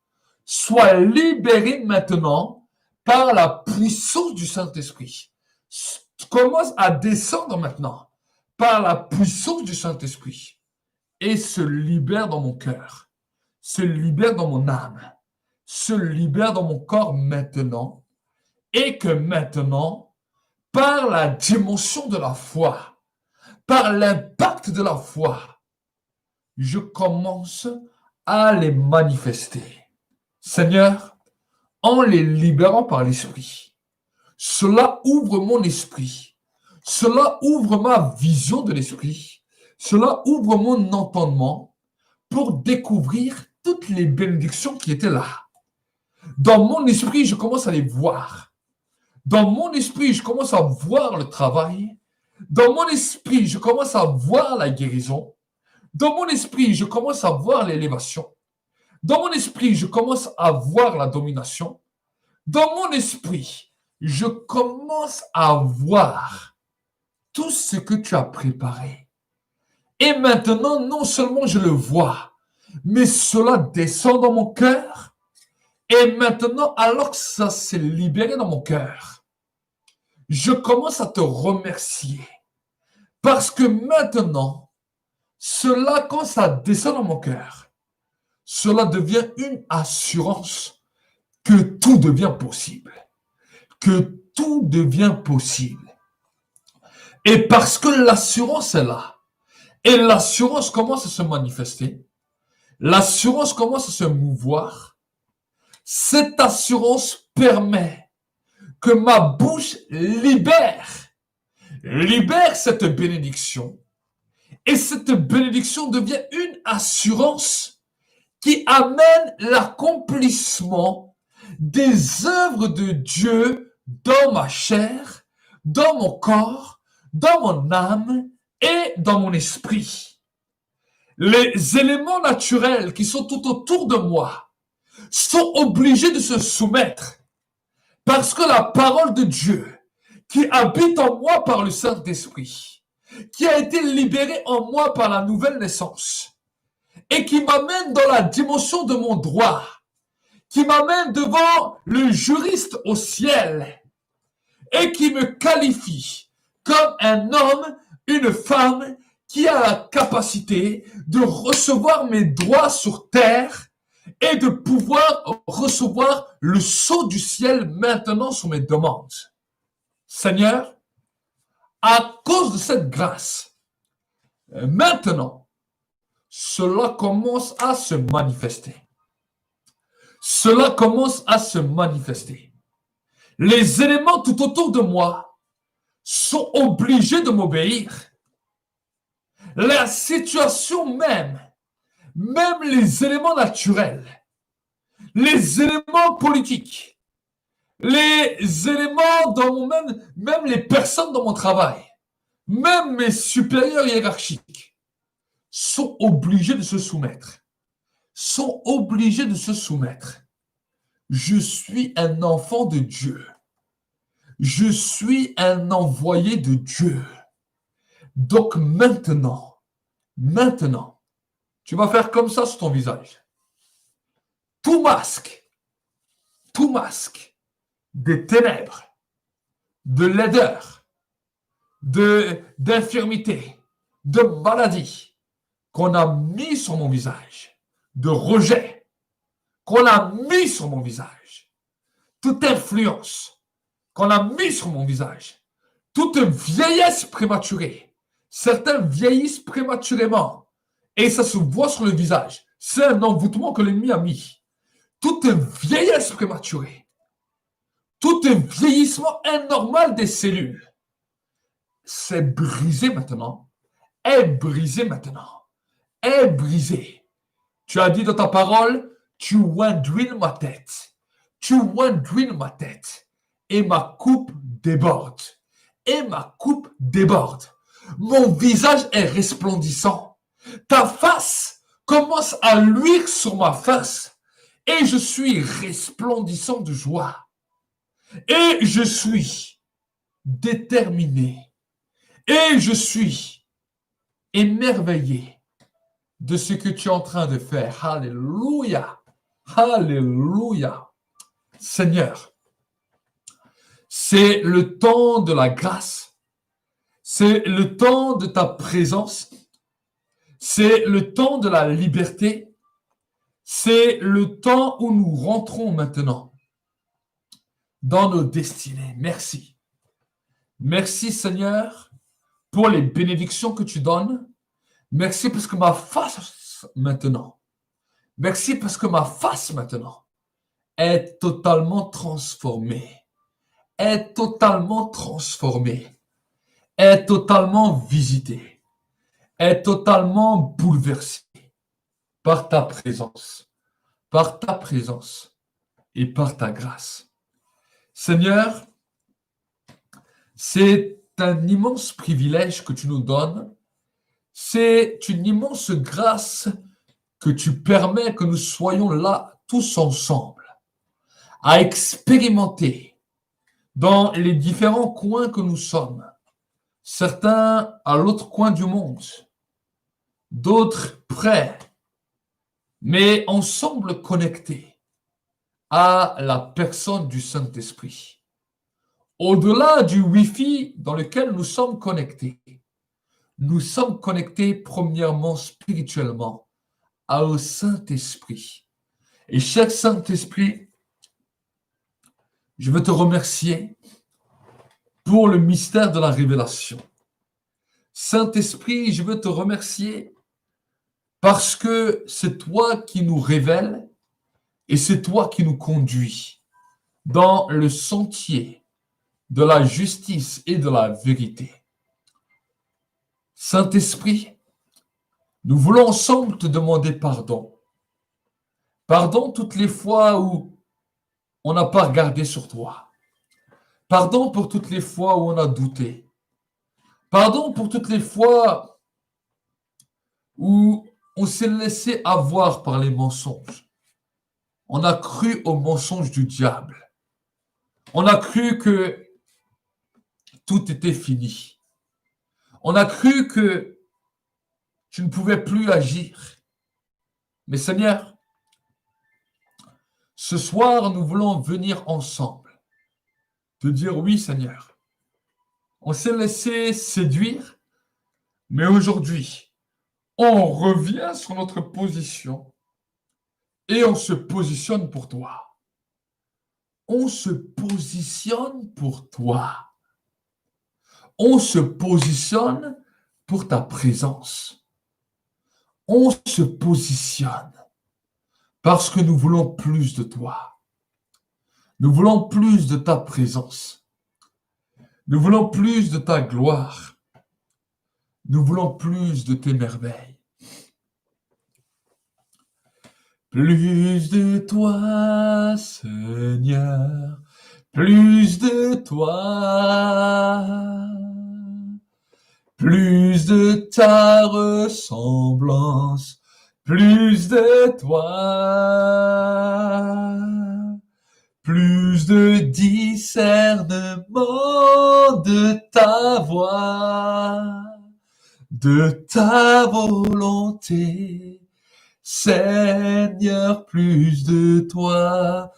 soient libérées maintenant par la puissance du Saint-Esprit. Commence à descendre maintenant par la puissance du Saint-Esprit et se libère dans mon cœur, se libère dans mon âme, se libère dans mon corps maintenant et que maintenant, par la dimension de la foi, par l'impact de la foi, je commence à les manifester. Seigneur, en les libérant par l'Esprit, cela ouvre mon esprit, cela ouvre ma vision de l'Esprit, cela ouvre mon entendement pour découvrir toutes les bénédictions qui étaient là. Dans mon esprit, je commence à les voir. Dans mon esprit, je commence à voir le travail. Dans mon esprit, je commence à voir la guérison. Dans mon esprit, je commence à voir l'élévation. Dans mon esprit, je commence à voir la domination. Dans mon esprit, je commence à voir tout ce que tu as préparé. Et maintenant, non seulement je le vois, mais cela descend dans mon cœur. Et maintenant, alors que ça s'est libéré dans mon cœur, je commence à te remercier. Parce que maintenant, cela, quand ça descend dans mon cœur, cela devient une assurance que tout devient possible. Que tout devient possible. Et parce que l'assurance est là, et l'assurance commence à se manifester, l'assurance commence à se mouvoir, cette assurance permet que ma bouche libère cette bénédiction. Et cette bénédiction devient une assurance qui amène l'accomplissement des œuvres de Dieu dans ma chair, dans mon corps, dans mon âme et dans mon esprit. Les éléments naturels qui sont tout autour de moi sont obligés de se soumettre parce que la parole de Dieu qui habite en moi par le Saint-Esprit, qui a été libérée en moi par la nouvelle naissance et qui m'amène dans la dimension de mon droit, qui m'amène devant le juriste au ciel et qui me qualifie comme un homme, une femme qui a la capacité de recevoir mes droits sur terre et de pouvoir recevoir le sceau du ciel maintenant sur mes demandes. Seigneur, à cause de cette grâce, maintenant, cela commence à se manifester. Cela commence à se manifester. Les éléments tout autour de moi sont obligés de m'obéir. La situation même les éléments naturels, les éléments politiques, les éléments dans mon même les personnes dans mon travail, même mes supérieurs hiérarchiques sont obligés de se soumettre. Sont obligés de se soumettre. Je suis un enfant de Dieu. Je suis un envoyé de Dieu. Donc maintenant, tu vas faire comme ça sur ton visage. Tout masque des ténèbres, de laideur, d'infirmité, de maladie qu'on a mis sur mon visage, de rejet qu'on a mis sur mon visage, toute influence qu'on a mis sur mon visage, toute vieillesse prématurée. Certains vieillissent prématurément et ça se voit sur le visage. C'est un envoûtement que l'ennemi a mis. Toute vieillesse prématurée, tout vieillissement anormal des cellules, c'est brisé maintenant, est brisé maintenant, est brisé. Tu as dit dans ta parole, tu windouines ma tête. Tu windouines ma tête. Et ma coupe déborde. Et ma coupe déborde. Mon visage est resplendissant. Ta face commence à luire sur ma face. Et je suis resplendissant de joie. Et je suis déterminé. Et je suis émerveillé de ce que tu es en train de faire. Alléluia. Alléluia. Seigneur, c'est le temps de la grâce. C'est le temps de ta présence. C'est le temps de la liberté. C'est le temps où nous rentrons maintenant dans nos destinées. Merci. Merci Seigneur pour les bénédictions que tu donnes. Merci parce que ma face maintenant, merci parce que ma face maintenant est totalement transformée, est totalement transformée, est totalement visitée, est totalement bouleversée par ta présence et par ta grâce. Seigneur, c'est un immense privilège que tu nous donnes. C'est une immense grâce que tu permets que nous soyons là tous ensemble, à expérimenter dans les différents coins que nous sommes, certains à l'autre coin du monde, d'autres près, mais ensemble connectés à la personne du Saint-Esprit. Au-delà du Wi-Fi dans lequel nous sommes connectés premièrement spirituellement au Saint-Esprit. Et cher Saint-Esprit, je veux te remercier pour le mystère de la révélation. Saint-Esprit, je veux te remercier parce que c'est toi qui nous révèles et c'est toi qui nous conduis dans le sentier de la justice et de la vérité. Saint-Esprit, nous voulons ensemble te demander pardon. Pardon toutes les fois où on n'a pas regardé sur toi. Pardon pour toutes les fois où on a douté. Pardon pour toutes les fois où on s'est laissé avoir par les mensonges. On a cru aux mensonges du diable. On a cru que tout était fini. On a cru que tu ne pouvais plus agir. Mais Seigneur, ce soir, nous voulons venir ensemble, te dire oui, Seigneur. On s'est laissé séduire, mais aujourd'hui, on revient sur notre position et on se positionne pour toi. On se positionne pour toi. On se positionne pour ta présence. On se positionne parce que nous voulons plus de toi. Nous voulons plus de ta présence. Nous voulons plus de ta gloire. Nous voulons plus de tes merveilles. Plus de toi, Seigneur, plus de toi, plus de ta ressemblance, plus de toi, plus de discernement de ta voix, de ta volonté. Seigneur, plus de toi,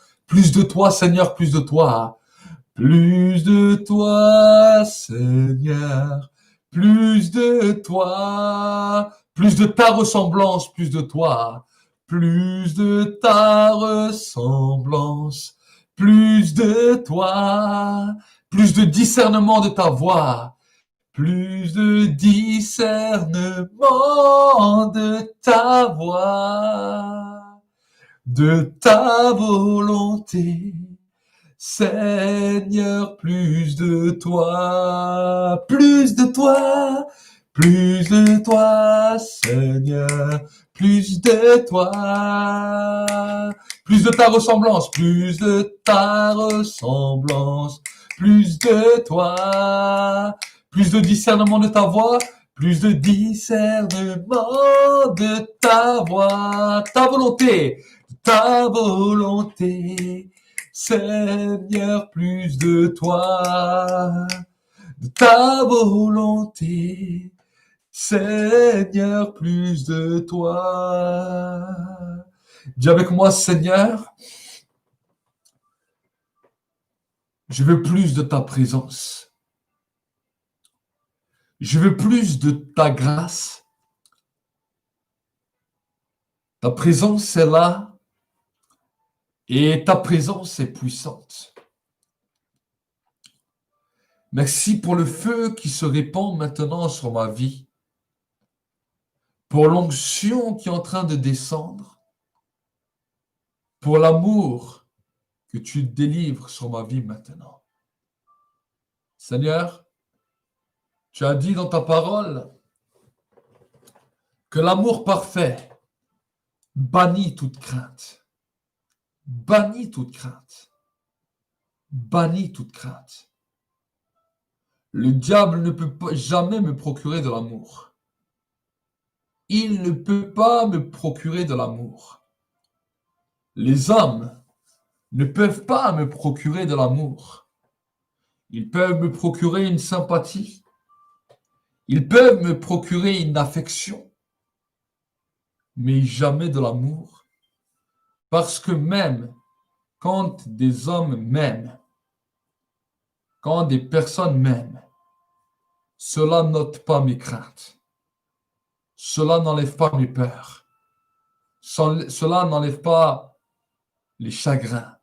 Seigneur, plus de toi, Seigneur, plus de toi, plus de ta ressemblance, plus de toi, plus de ta ressemblance, plus de toi, plus de discernement de ta voix, plus de discernement de ta voix, de ta volonté. Seigneur, plus de toi, plus de toi, plus de toi, Seigneur, plus de toi, plus de ta ressemblance, plus de ta ressemblance, plus de toi, plus de discernement de ta voix, plus de discernement de ta voix, ta volonté, Seigneur, plus de toi, de ta volonté, Seigneur, plus de toi. Dis avec moi, Seigneur, je veux plus de ta présence. Je veux plus de ta grâce. Ta présence est là et ta présence est puissante. Merci pour le feu qui se répand maintenant sur ma vie, pour l'onction qui est en train de descendre, pour l'amour que tu délivres sur ma vie maintenant. Seigneur, tu as dit dans ta parole que l'amour parfait bannit toute crainte. Bannit toute crainte. Bannit toute crainte. Le diable ne peut pas, jamais me procurer de l'amour. Il ne peut pas me procurer de l'amour. Les hommes ne peuvent pas me procurer de l'amour. Ils peuvent me procurer une sympathie. Ils peuvent me procurer une affection, mais jamais de l'amour. Parce que même quand des hommes m'aiment, quand des personnes m'aiment, cela n'ôte pas mes craintes. Cela n'enlève pas mes peurs. Cela n'enlève pas les chagrins.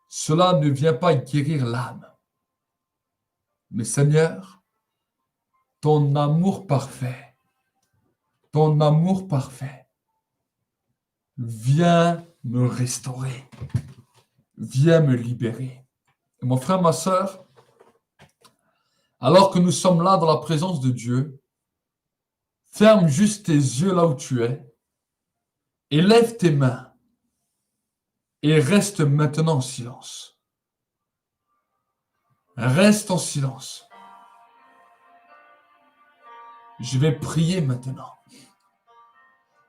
Cela ne vient pas guérir l'âme. Mais Seigneur, ton amour parfait, viens me restaurer, viens me libérer. Et mon frère, ma sœur, alors que nous sommes là dans la présence de Dieu, ferme juste tes yeux là où tu es et lève tes mains et reste maintenant en silence. Reste en silence. Je vais prier maintenant.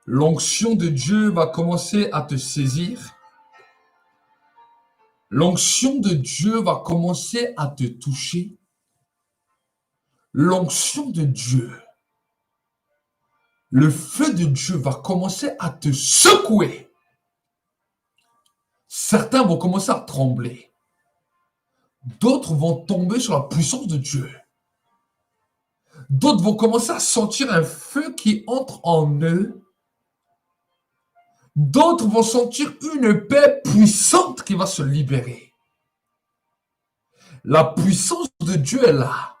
L'onction de Dieu va commencer à te saisir. L'onction de Dieu va commencer à te toucher. L'onction de Dieu, le feu de Dieu va commencer à te secouer. Certains vont commencer à trembler. D'autres vont tomber sur la puissance de Dieu. D'autres vont commencer à sentir un feu qui entre en eux. D'autres vont sentir une paix puissante qui va se libérer. La puissance de Dieu est là.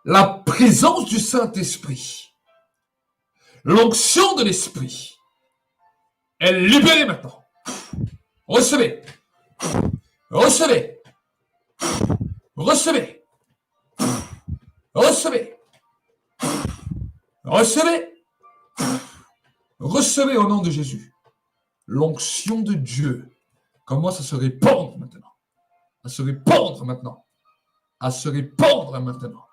La présence du Saint-Esprit, l'onction de l'Esprit est libérée maintenant. Recevez. Recevez. Recevez. Recevez. Recevez. Recevez au nom de Jésus. L'onction de Dieu commence à se répandre maintenant. À se répandre maintenant. À se répandre maintenant.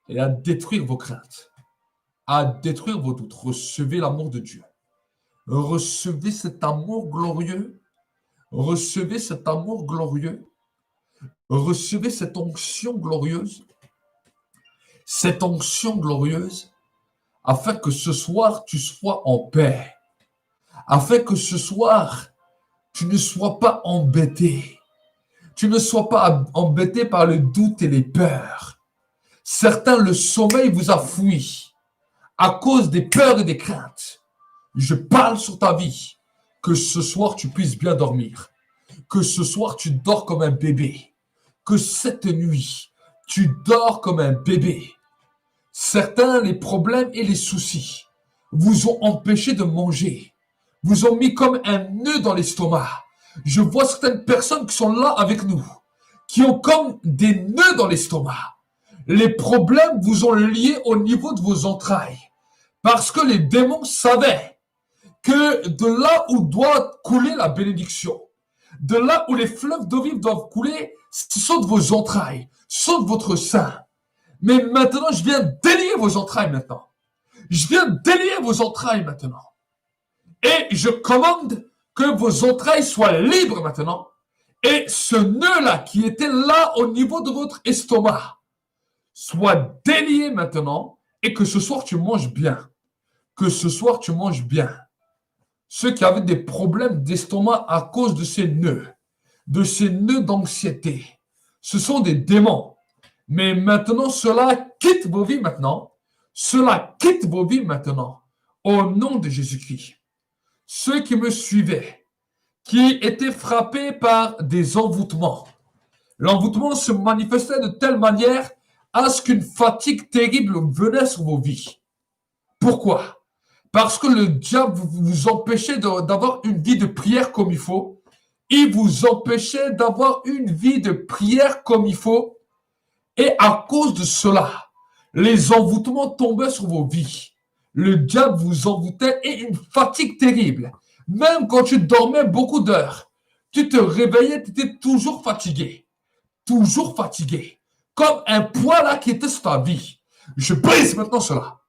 Et à détruire vos craintes. À détruire vos doutes. Recevez l'amour de Dieu. Recevez cet amour glorieux. Recevez cet amour glorieux. Recevez cette onction glorieuse. Cette onction glorieuse, afin que ce soir, tu sois en paix. Afin que ce soir, tu ne sois pas embêté. Tu ne sois pas embêté par le doute et les peurs. Certains, le sommeil vous a fui à cause des peurs et des craintes. Je parle sur ta vie. Que ce soir, tu puisses bien dormir. Que ce soir, tu dors comme un bébé. Que cette nuit, tu dors comme un bébé. Certains, les problèmes et les soucis vous ont empêché de manger, vous ont mis comme un nœud dans l'estomac. Je vois certaines personnes qui sont là avec nous, qui ont comme des nœuds dans l'estomac. Les problèmes vous ont lié au niveau de vos entrailles. Parce que les démons savaient que de là où doit couler la bénédiction, de là où les fleuves d'eau vive doivent couler, ce sont de vos entrailles, ce sont de votre sein. Mais maintenant, je viens délier vos entrailles maintenant. Je viens délier vos entrailles maintenant. Et je commande que vos entrailles soient libres maintenant. Et ce nœud-là qui était là au niveau de votre estomac soit délié maintenant et que ce soir tu manges bien. Que ce soir tu manges bien. Ceux qui avaient des problèmes d'estomac à cause de ces nœuds d'anxiété, ce sont des démons. Mais maintenant, cela quitte vos vies maintenant. Cela quitte vos vies maintenant. Au nom de Jésus-Christ. Ceux qui me suivaient, qui étaient frappés par des envoûtements. L'envoûtement se manifestait de telle manière à ce qu'une fatigue terrible venait sur vos vies. Pourquoi? Parce que le diable vous empêchait d'avoir une vie de prière comme il faut. Il vous empêchait d'avoir une vie de prière comme il faut. Et à cause de cela, les envoûtements tombaient sur vos vies. Le diable vous envoûtait et une fatigue terrible. Même quand tu dormais beaucoup d'heures, tu te réveillais, tu étais toujours fatigué. Toujours fatigué. Comme un poids là qui était sur ta vie. Je brise maintenant cela.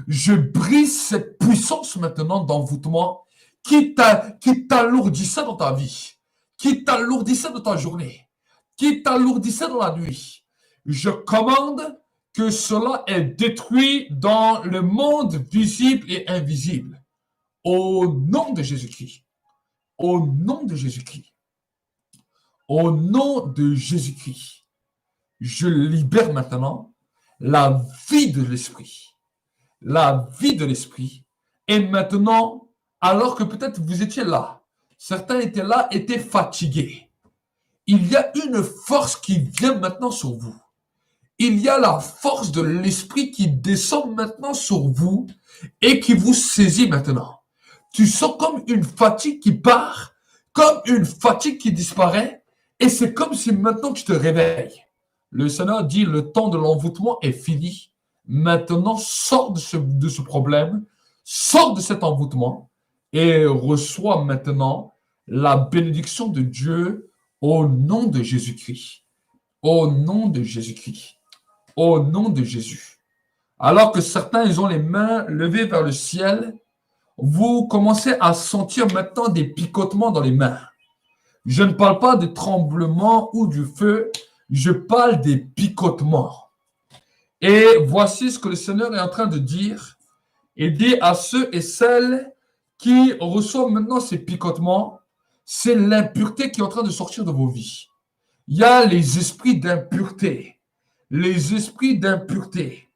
Je brise cette puissance maintenant d'envoûtement qui t'alourdissait dans ta vie, qui t'alourdissait dans ta journée, qui t'alourdissait dans la nuit. Je commande que cela est détruit dans le monde visible et invisible. Au nom de Jésus-Christ. Au nom de Jésus-Christ. Au nom de Jésus-Christ. Je libère maintenant la vie de l'esprit. La vie de l'esprit. Et maintenant, alors que peut-être vous étiez là, certains étaient là, étaient fatigués. Il y a une force qui vient maintenant sur vous. Il y a la force de l'esprit qui descend maintenant sur vous et qui vous saisit maintenant. Tu sens comme une fatigue qui part, comme une fatigue qui disparaît, et c'est comme si maintenant tu te réveilles. Le Seigneur dit, le temps de l'envoûtement est fini. Maintenant, sors de ce problème, sors de cet envoûtement et reçois maintenant la bénédiction de Dieu au nom de Jésus-Christ. Au nom de Jésus-Christ. Au nom de Jésus. Alors que certains, ils ont les mains levées vers le ciel, vous commencez à sentir maintenant des picotements dans les mains. Je ne parle pas de tremblements ou du feu, je parle des picotements. Et voici ce que le Seigneur est en train de dire. Il dit à ceux et celles qui reçoivent maintenant ces picotements, c'est l'impureté qui est en train de sortir de vos vies. Il y a les esprits d'impureté, les esprits d'impureté,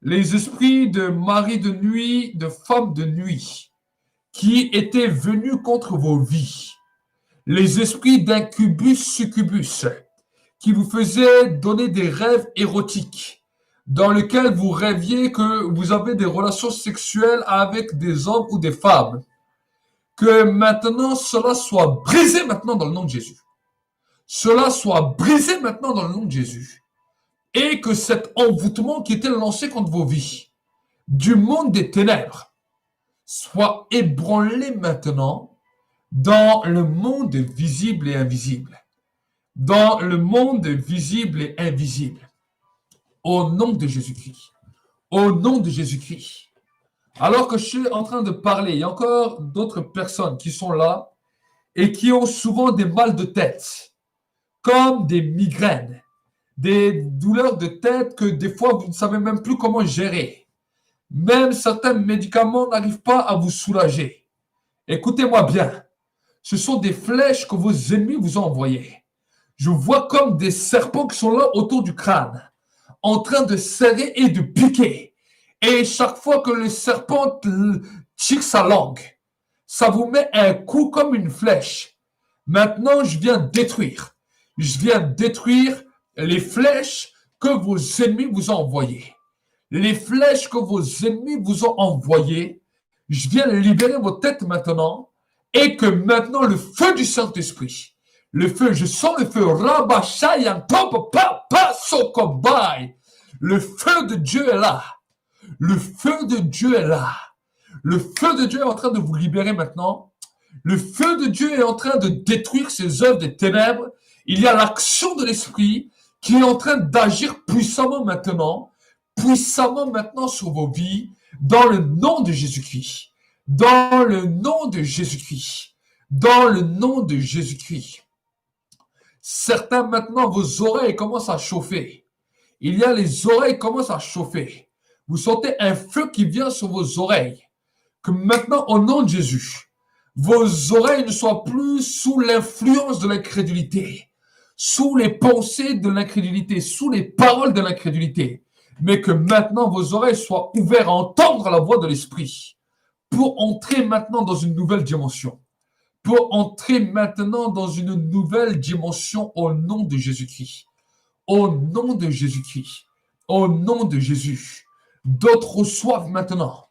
les esprits de mari de nuit, de femme de nuit, qui étaient venus contre vos vies. Les esprits d'incubus, succubus, qui vous faisaient donner des rêves érotiques, dans lesquels vous rêviez que vous avez des relations sexuelles avec des hommes ou des femmes. Que maintenant cela soit brisé maintenant dans le nom de Jésus. Cela soit brisé maintenant dans le nom de Jésus. Et que cet envoûtement qui était lancé contre vos vies, du monde des ténèbres, soit ébranlé maintenant dans le monde visible et invisible. Dans le monde visible et invisible. Au nom de Jésus-Christ. Au nom de Jésus-Christ. Alors que je suis en train de parler, il y a encore d'autres personnes qui sont là et qui ont souvent des mal de tête, comme des migraines, des douleurs de tête que des fois vous ne savez même plus comment gérer. Même certains médicaments n'arrivent pas à vous soulager. Écoutez-moi bien, ce sont des flèches que vos ennemis vous ont envoyées. Je vois comme des serpents qui sont là autour du crâne, en train de serrer et de piquer. Et chaque fois que le serpent tire sa langue, ça vous met un coup comme une flèche. Maintenant, je viens détruire. Je viens détruire les flèches que vos ennemis vous ont envoyées. Les flèches que vos ennemis vous ont envoyées, je viens libérer vos têtes maintenant et que maintenant le feu du Saint-Esprit, le feu, je sens le feu, Rabashayan, Papa, Sokobai, Le feu de Dieu est là. Le feu de Dieu est là. Le feu de Dieu est en train de vous libérer maintenant. Le feu de Dieu est en train de détruire ces œuvres des ténèbres. Il y a l'action de l'Esprit qui est en train d'agir puissamment maintenant sur vos vies, dans le nom de Jésus-Christ. Dans le nom de Jésus-Christ. Dans le nom de Jésus-Christ. Certains maintenant, vos oreilles commencent à chauffer. Il y a les oreilles qui commencent à chauffer. Vous sentez un feu qui vient sur vos oreilles. Que maintenant, au nom de Jésus, vos oreilles ne soient plus sous l'influence de l'incrédulité, sous les pensées de l'incrédulité, sous les paroles de l'incrédulité, mais que maintenant vos oreilles soient ouvertes à entendre la voix de l'Esprit pour entrer maintenant dans une nouvelle dimension. Pour entrer maintenant dans une nouvelle dimension au nom de Jésus-Christ. Au nom de Jésus-Christ. Au nom de Jésus. D'autres reçoivent maintenant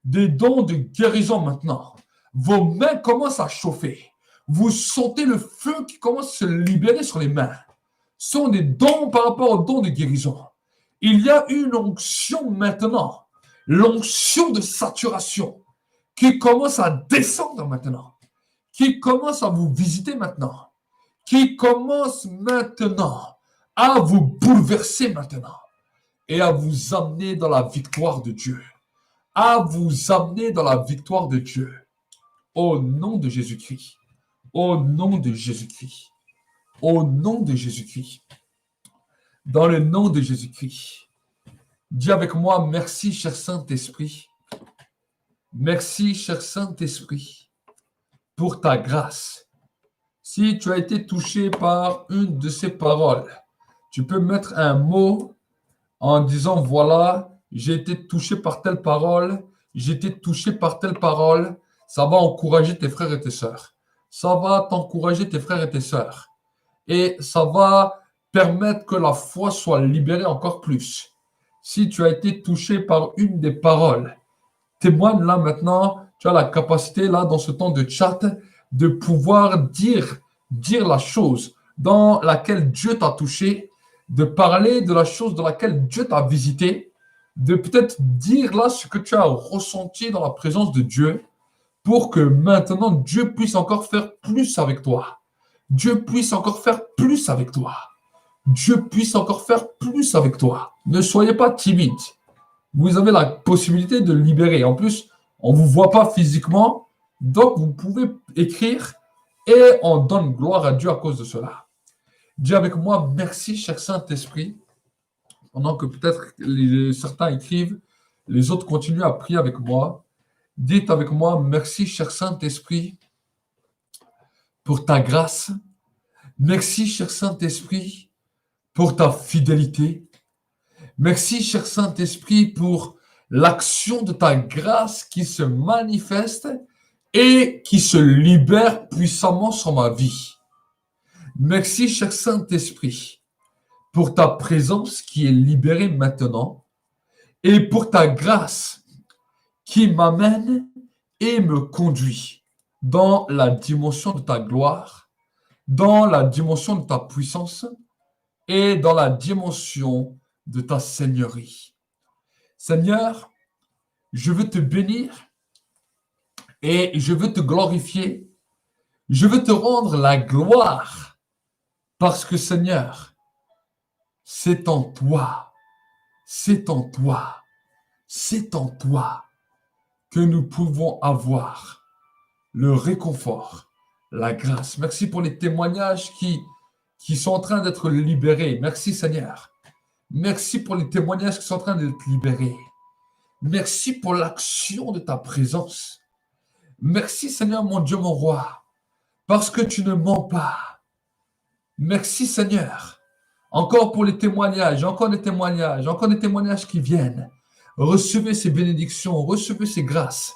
des dons de guérison maintenant. Vos mains commencent à chauffer. Vous sentez le feu qui commence à se libérer sur les mains. Ce sont des dons par rapport aux dons de guérison. Il y a une onction maintenant. L'onction de saturation qui commence à descendre maintenant. Qui commence à vous visiter maintenant. Qui commence maintenant à vous bouleverser maintenant. Et à vous amener dans la victoire de Dieu. À vous amener dans la victoire de Dieu. Au nom de Jésus-Christ. Au nom de Jésus-Christ. Au nom de Jésus-Christ. Dans le nom de Jésus-Christ. Dis avec moi, merci, cher Saint-Esprit. Merci, cher Saint-Esprit, pour ta grâce. Si tu as été touché par une de ces paroles, tu peux mettre un mot en disant, voilà, j'ai été touché par telle parole, j'ai été touché par telle parole. Ça va encourager tes frères et tes sœurs. Ça va t'encourager tes frères et tes sœurs. Et ça va permettre que la foi soit libérée encore plus. Si tu as été touché par une des paroles, témoigne là maintenant, tu as la capacité là dans ce temps de chat de pouvoir dire la chose dans laquelle Dieu t'a touché, de parler de la chose dans laquelle Dieu t'a visité, de peut-être dire là ce que tu as ressenti dans la présence de Dieu pour que maintenant Dieu puisse encore faire plus avec toi. Dieu puisse encore faire plus avec toi. Dieu puisse encore faire plus avec toi. Ne soyez pas timide. Vous avez la possibilité de libérer. En plus, on ne vous voit pas physiquement, donc vous pouvez écrire et on donne gloire à Dieu à cause de cela. Dis avec moi, merci, cher Saint-Esprit. Pendant que peut-être certains écrivent, les autres continuent à prier avec moi. Dites avec moi, merci, cher Saint-Esprit, pour ta grâce. Merci, cher Saint-Esprit, pour ta fidélité. Merci, cher Saint-Esprit, pour l'action de ta grâce qui se manifeste et qui se libère puissamment sur ma vie. Merci, cher Saint-Esprit, pour ta présence qui est libérée maintenant et pour ta grâce qui m'amène et me conduit dans la dimension de ta gloire, dans la dimension de ta puissance et dans la dimension de ta seigneurie. Seigneur, je veux te bénir et je veux te glorifier. Je veux te rendre la gloire parce que, Seigneur, c'est en toi, c'est en toi, c'est en toi que nous pouvons avoir le réconfort, la grâce. Merci pour les témoignages qui sont en train d'être libérés. Merci, Seigneur. Merci pour les témoignages qui sont en train d'être libérés. Merci pour l'action de ta présence. Merci, Seigneur, mon Dieu, mon roi, parce que tu ne mens pas. Merci, Seigneur, encore pour les témoignages, encore des témoignages qui viennent. Recevez ces bénédictions, recevez ces grâces.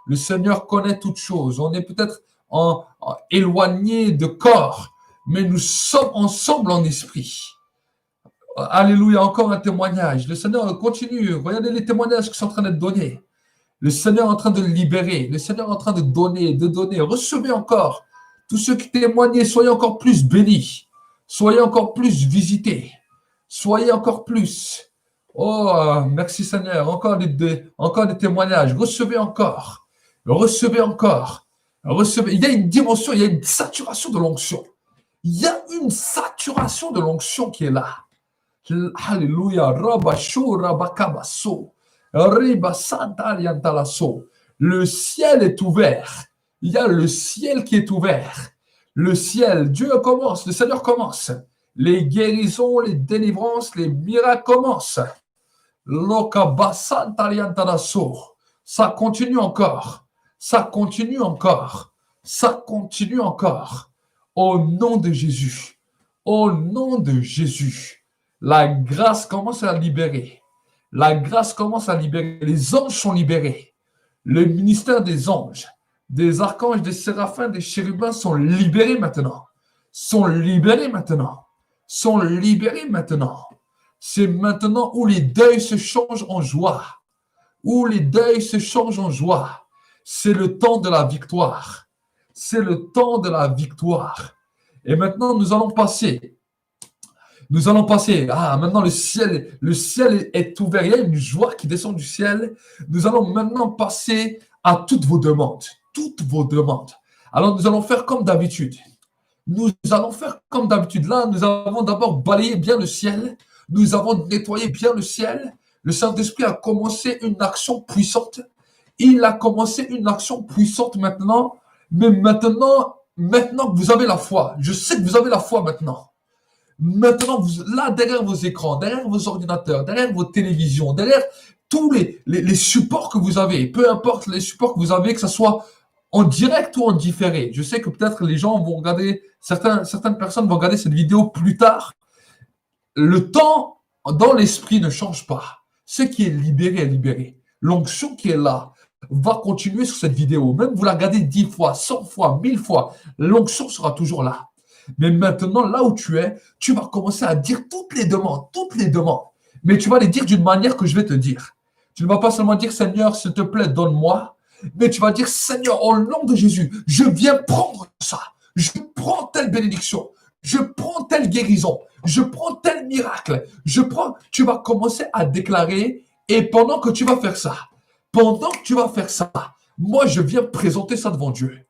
Le Seigneur connaît toutes choses. On est peut-être éloigné de corps, mais nous sommes ensemble en esprit. Alléluia, encore un témoignage. Le Seigneur continue. Regardez les témoignages qui sont en train d'être donnés. Le Seigneur est en train de libérer. Le Seigneur est en train de donner, de donner. Recevez encore. Tous ceux qui témoignent, soyez encore plus bénis. Soyez encore plus visités. Soyez encore plus. Oh, merci Seigneur. Encore des témoignages. Recevez encore. Recevez encore. Recevez. Il y a une dimension, il y a une saturation de l'onction. Il y a une saturation de l'onction qui est là. Alléluia. Rabasho, rabakabaso. Riba santa liantalaso. Le ciel est ouvert. Il y a le ciel qui est ouvert. Le ciel, Dieu commence, le Seigneur commence. Les guérisons, les délivrances, les miracles commencent. Ça continue encore. Ça continue encore. Ça continue encore. Au nom de Jésus. Au nom de Jésus. La grâce commence à libérer. La grâce commence à libérer. Les anges sont libérés. Le ministère des anges, des archanges, des séraphins, des chérubins sont libérés maintenant. Sont libérés maintenant. Sont libérés maintenant. C'est maintenant où les deuils se changent en joie. Où les deuils se changent en joie. C'est le temps de la victoire. C'est le temps de la victoire. Et maintenant, nous allons passer. Maintenant le ciel est ouvert. Il y a une joie qui descend du ciel. Nous allons maintenant passer à toutes vos demandes. Toutes vos demandes. Alors, nous allons faire comme d'habitude. Là, nous avons d'abord balayé bien le ciel. Nous avons nettoyé bien le ciel. Le Saint-Esprit a commencé une action puissante. Il a commencé une action puissante maintenant. Mais maintenant que vous avez la foi, je sais que vous avez la foi maintenant. Maintenant, là, derrière vos écrans, derrière vos ordinateurs, derrière vos télévisions, derrière tous les supports que vous avez, peu importe les supports que vous avez, que ce soit en direct ou en différé. Je sais que peut-être les gens vont regarder, certaines personnes vont regarder cette vidéo plus tard. Le temps dans l'esprit ne change pas. Ce qui est libéré est libéré. L'onction qui est là va continuer sur cette vidéo. Même vous la regardez 10 fois, 100 fois, 1000 fois, l'onction sera toujours là. Mais maintenant, là où tu es, tu vas commencer à dire toutes les demandes. Mais tu vas les dire d'une manière que je vais te dire. Tu ne vas pas seulement dire, Seigneur, s'il te plaît, donne-moi. Mais tu vas dire, Seigneur, au nom de Jésus, je viens prendre ça. Je prends telle bénédiction. Je prends telle guérison. Je prends tel miracle. Tu vas commencer à déclarer. Et pendant que tu vas faire ça, moi, je viens présenter ça devant Dieu.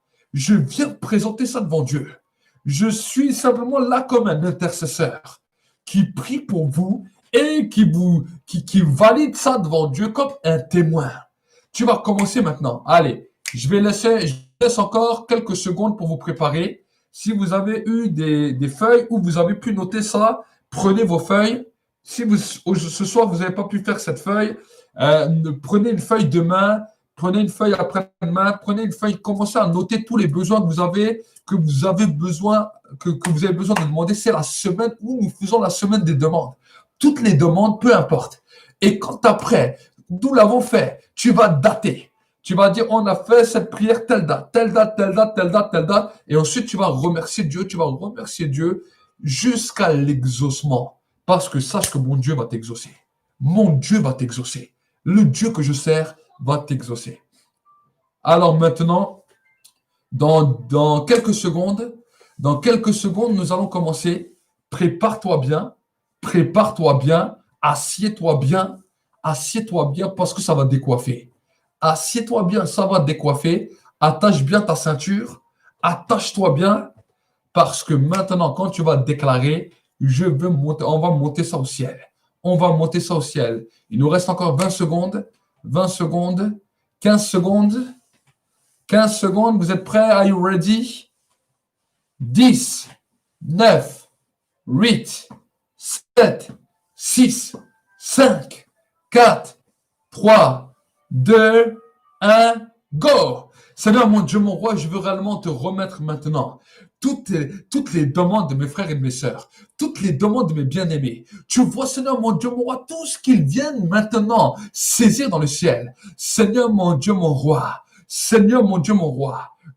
Je suis simplement là comme un intercesseur qui prie pour vous et qui valide ça devant Dieu comme un témoin. Tu vas commencer maintenant. Allez, je laisse encore quelques secondes pour vous préparer. Si vous avez eu des feuilles ou vous avez pu noter ça, prenez vos feuilles. Si ce soir, vous n'avez pas pu faire cette feuille, prenez une feuille demain, prenez une feuille après-demain, prenez une feuille, commencez à noter tous les besoins que vous avez besoin de demander. C'est la semaine où nous faisons la semaine des demandes. Toutes les demandes, peu importe. Et quand après, nous l'avons fait, tu vas dater. Tu vas dire, on a fait cette prière telle date. Et ensuite, tu vas remercier Dieu jusqu'à l'exaucement. Parce que sache que mon Dieu va t'exaucer. Mon Dieu va t'exaucer. Le Dieu que je sers va t'exaucer. Alors maintenant, dans quelques secondes, nous allons commencer. Prépare-toi bien, assieds-toi bien parce que ça va décoiffer. Assieds-toi bien, ça va décoiffer. Attache bien ta ceinture, attache-toi bien parce que maintenant, quand tu vas déclarer, on va monter ça au ciel. Il nous reste encore 20 secondes, 15 secondes. Vous êtes prêts? Are you ready? 10, 9, 8, 7, 6, 5, 4, 3, 2, 1, go! Seigneur, mon Dieu, mon roi, je veux réellement te remettre maintenant toutes les demandes de mes frères et de mes sœurs, toutes les demandes de mes bien-aimés. Tu vois, Seigneur, mon Dieu, mon roi, tout ce qu'ils viennent maintenant saisir dans le ciel. Seigneur, mon Dieu, mon roi,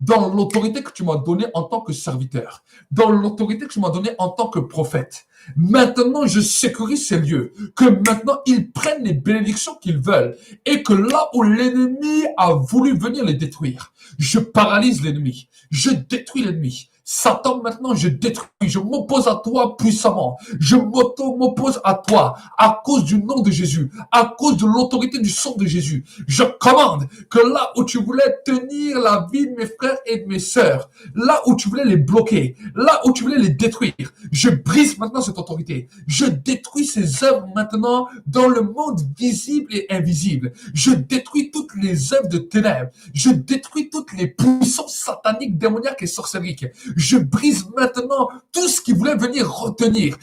dans l'autorité que tu m'as donnée en tant que serviteur, dans l'autorité que tu m'as donnée en tant que prophète, maintenant je sécurise ces lieux, que maintenant ils prennent les bénédictions qu'ils veulent, et que là où l'ennemi a voulu venir les détruire, je paralyse l'ennemi, je détruis l'ennemi. Satan, maintenant, je détruis, je m'oppose à toi puissamment. Je m'oppose à toi à cause du nom de Jésus, à cause de l'autorité du sang de Jésus. Je commande que là où tu voulais tenir la vie de mes frères et de mes sœurs, là où tu voulais les bloquer, là où tu voulais les détruire, je brise maintenant cette autorité. Je détruis ces œuvres maintenant dans le monde visible et invisible. Je détruis toutes les œuvres de ténèbres. Je détruis toutes les puissances sataniques, démoniaques et sorcériques. Je brise maintenant tout ce qui voulait venir retenir,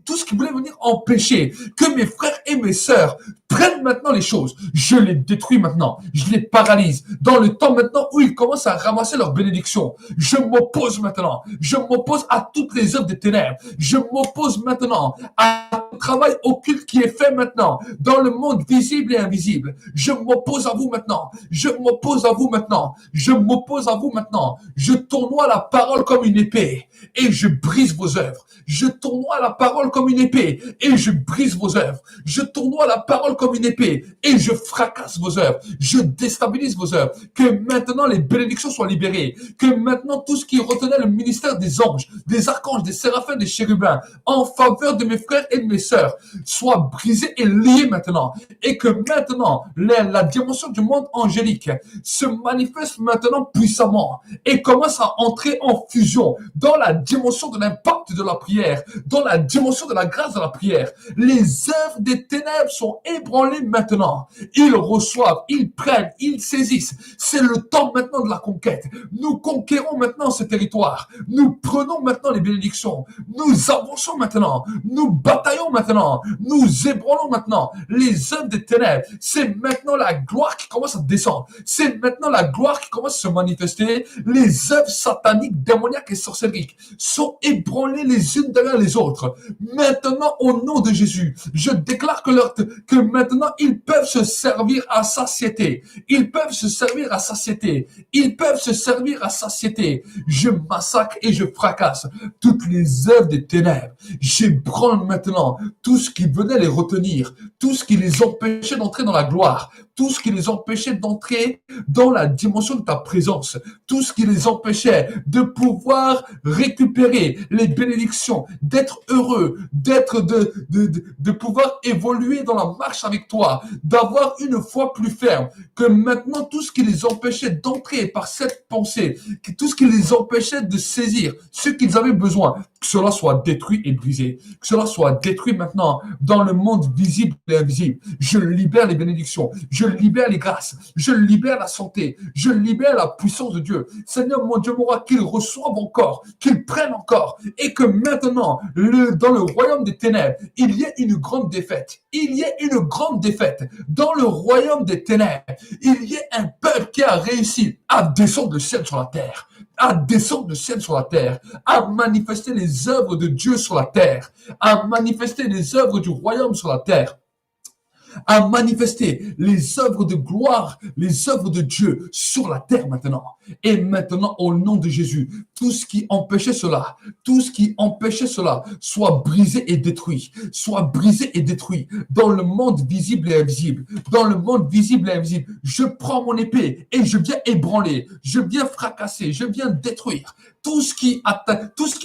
tout ce qui voulait venir empêcher que mes frères et mes sœurs prennent maintenant les choses. Je les détruis maintenant. Je les paralyse. Dans le temps maintenant où ils commencent à ramasser leurs bénédictions, je m'oppose maintenant. Je m'oppose à toutes les œuvres des ténèbres. Je m'oppose maintenant à tout travail occulte qui est fait maintenant dans le monde visible et invisible. Je m'oppose à vous maintenant. Je m'oppose à vous maintenant. Je m'oppose à vous maintenant. Je tournoie la parole comme une épée et je brise vos œuvres. Je tournoie la parole comme une épée et je brise vos œuvres. Je tournoie la parole comme une épée et je fracasse vos œuvres. Je déstabilise vos œuvres. Que maintenant les bénédictions soient libérées. Que maintenant tout ce qui retenait le ministère des anges, des archanges, des séraphins, des chérubins en faveur de mes frères et de mes sœurs soit brisé et lié maintenant. Et que maintenant la dimension du monde angélique se manifeste maintenant puissamment et commence à entrer en fusion dans la dimension de l'impact de la prière, dans la dimension de la grâce de la prière. Les œuvres des ténèbres sont ébranlées maintenant. Ils reçoivent, ils prennent, ils saisissent. C'est le temps maintenant de la conquête. Nous conquérons maintenant ce territoire. Nous prenons maintenant les bénédictions. Nous avançons maintenant. Nous bataillons maintenant. Nous ébranlons maintenant les œuvres des ténèbres. C'est maintenant la gloire qui commence à descendre. C'est maintenant la gloire qui commence à se manifester. Les œuvres sataniques, démoniaques et sorcériques sont ébranlées les unes derrière les autres. Maintenant, au nom de Jésus, je déclare que maintenant, ils peuvent se servir à satiété. Ils peuvent se servir à satiété. Ils peuvent se servir à satiété. Je massacre et je fracasse toutes les œuvres des ténèbres. J'ébranle maintenant tout ce qui venait les retenir, tout ce qui les empêchait d'entrer dans la gloire, tout ce qui les empêchait d'entrer dans la dimension de ta présence, tout ce qui les empêchait de pouvoir récupérer les bénédictions, d'être heureux, de pouvoir évoluer dans la marche avec toi, d'avoir une foi plus ferme, que maintenant tout ce qui les empêchait d'entrer par cette pensée, que tout ce qui les empêchait de saisir ce qu'ils avaient besoin, que cela soit détruit et brisé, que cela soit détruit maintenant dans le monde visible et invisible. Je libère les bénédictions, je libère les grâces, je libère la santé, je libère la puissance de Dieu. Seigneur, mon Dieu, mon roi, qu'ils reçoivent encore, qu'ils prennent encore, et que maintenant, dans le royaume des ténèbres, il y ait une grande défaite. Il y ait une grande défaite. Dans le royaume des ténèbres, il y ait un peuple qui a réussi à descendre le ciel sur la terre, à descendre le ciel sur la terre, à manifester les œuvres de Dieu sur la terre, à manifester les œuvres du royaume sur la terre, à manifester les œuvres de gloire, les œuvres de Dieu sur la terre maintenant. Et maintenant, au nom de Jésus, tout ce qui empêchait cela, tout ce qui empêchait cela, soit brisé et détruit, soit brisé et détruit dans le monde visible et invisible, dans le monde visible et invisible. Je prends mon épée et je viens ébranler, je viens fracasser, je viens détruire tout ce qui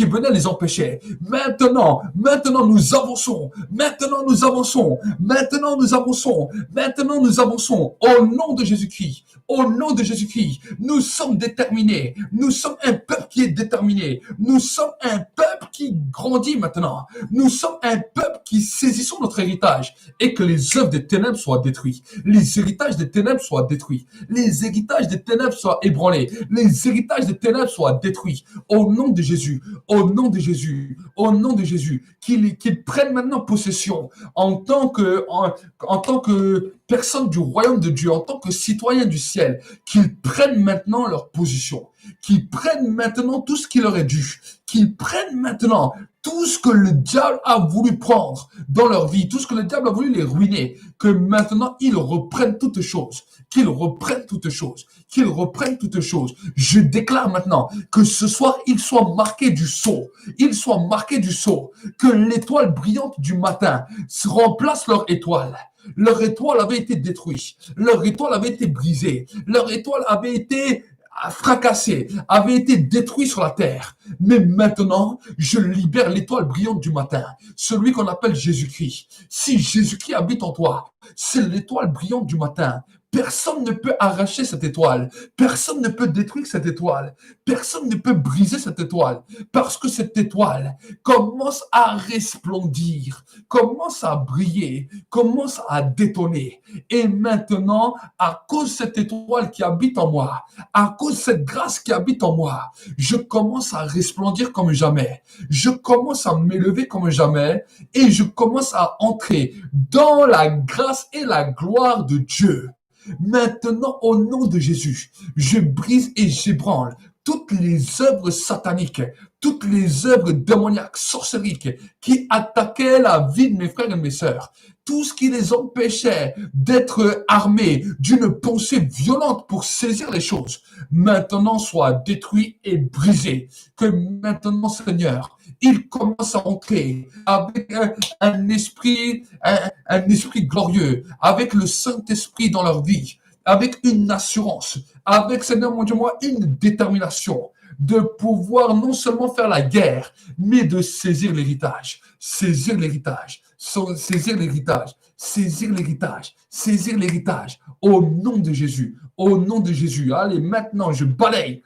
venait les empêcher. Maintenant nous avançons, maintenant nous avançons, maintenant nous avançons, maintenant nous avançons au nom de Jésus-Christ. Au nom de Jésus-Christ, nous sommes déterminés. Nous sommes un peuple qui est déterminé. Nous sommes un peuple qui grandit maintenant. Nous sommes un peuple qui saisissons notre héritage et que les œuvres des ténèbres soient détruites. Les héritages des ténèbres soient détruits. Les héritages des ténèbres soient ébranlés. Les héritages des ténèbres soient détruits. Au nom de Jésus, au nom de Jésus, au nom de Jésus, qu'ils prennent maintenant possession en tant que personnes du royaume de Dieu, en tant que citoyens du ciel, qu'ils prennent maintenant leur position, qu'ils prennent maintenant tout ce qui leur est dû, qu'ils prennent maintenant tout ce que le diable a voulu prendre dans leur vie, tout ce que le diable a voulu les ruiner, que maintenant ils reprennent toutes choses, qu'ils reprennent toutes choses, qu'ils reprennent toutes choses. Je déclare maintenant que ce soir, ils soient marqués du sceau, ils soient marqués du sceau, que l'étoile brillante du matin remplace leur étoile. Leur étoile avait été détruite, leur étoile avait été brisée, leur étoile avait été fracassé, avait été détruit sur la terre. Mais maintenant, je libère l'étoile brillante du matin, celui qu'on appelle Jésus-Christ. Si Jésus-Christ habite en toi, c'est l'étoile brillante du matin. Personne ne peut arracher cette étoile. Personne ne peut détruire cette étoile. Personne ne peut briser cette étoile. Parce que cette étoile commence à resplendir, commence à briller, commence à détonner. Et maintenant, à cause de cette étoile qui habite en moi, à cause de cette grâce qui habite en moi, je commence à resplendir comme jamais. Je commence à m'élever comme jamais et je commence à entrer dans la grâce et la gloire de Dieu. Maintenant, au nom de Jésus, je brise et j'ébranle toutes les œuvres sataniques, toutes les œuvres démoniaques, sorcériques qui attaquaient la vie de mes frères et de mes sœurs. Tout ce qui les empêchait d'être armés d'une pensée violente pour saisir les choses, maintenant soit détruit et brisé. Que maintenant, Seigneur, ils commencent à entrer avec un esprit, un esprit glorieux, avec le Saint-Esprit dans leur vie, avec une assurance, avec, Seigneur mon Dieu, moi, une détermination de pouvoir non seulement faire la guerre, mais de saisir l'héritage, saisir l'héritage, saisir l'héritage, saisir l'héritage, saisir l'héritage, au nom de Jésus, au nom de Jésus. Allez, maintenant, je balaye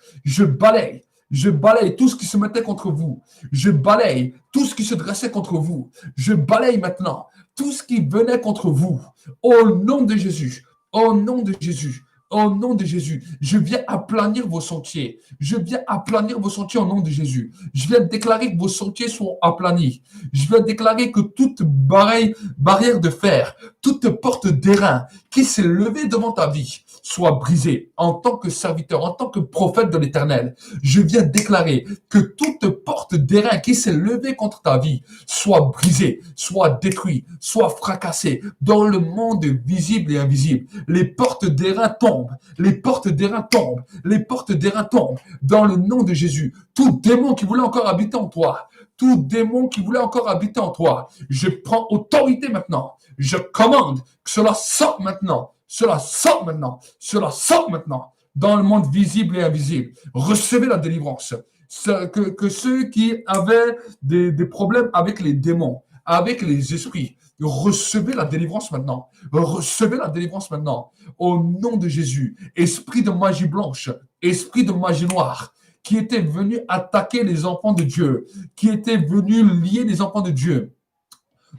tout ce qui se mettait contre vous. Je balaye tout ce qui se dressait contre vous. Je balaye maintenant tout ce qui venait contre vous. Au nom de Jésus, au nom de Jésus, au nom de Jésus, je viens aplanir vos sentiers. Je viens aplanir vos sentiers au nom de Jésus. Je viens déclarer que vos sentiers sont aplanis. Je viens déclarer que toute barrière de fer, toute porte d'airain qui s'est levée devant ta vie soit brisée en tant que serviteur, en tant que prophète de l'Éternel. Je viens déclarer que toute porte d'airain qui s'est levée contre ta vie soit brisée, soit détruite, soit fracassée dans le monde visible et invisible. Les portes d'airain tombent, les portes d'airain tombent, les portes d'airain tombent dans le nom de Jésus. Tout démon qui voulait encore habiter en toi, tout démon qui voulait encore habiter en toi, je prends autorité maintenant. Je commande que cela sorte maintenant. Cela sort maintenant. Cela sort maintenant dans le monde visible et invisible. Recevez la délivrance. Que ceux qui avaient des problèmes avec les démons, avec les esprits, recevez la délivrance maintenant. Recevez la délivrance maintenant. Au nom de Jésus. Esprit de magie blanche, esprit de magie noire, qui était venu attaquer les enfants de Dieu, qui était venu lier les enfants de Dieu.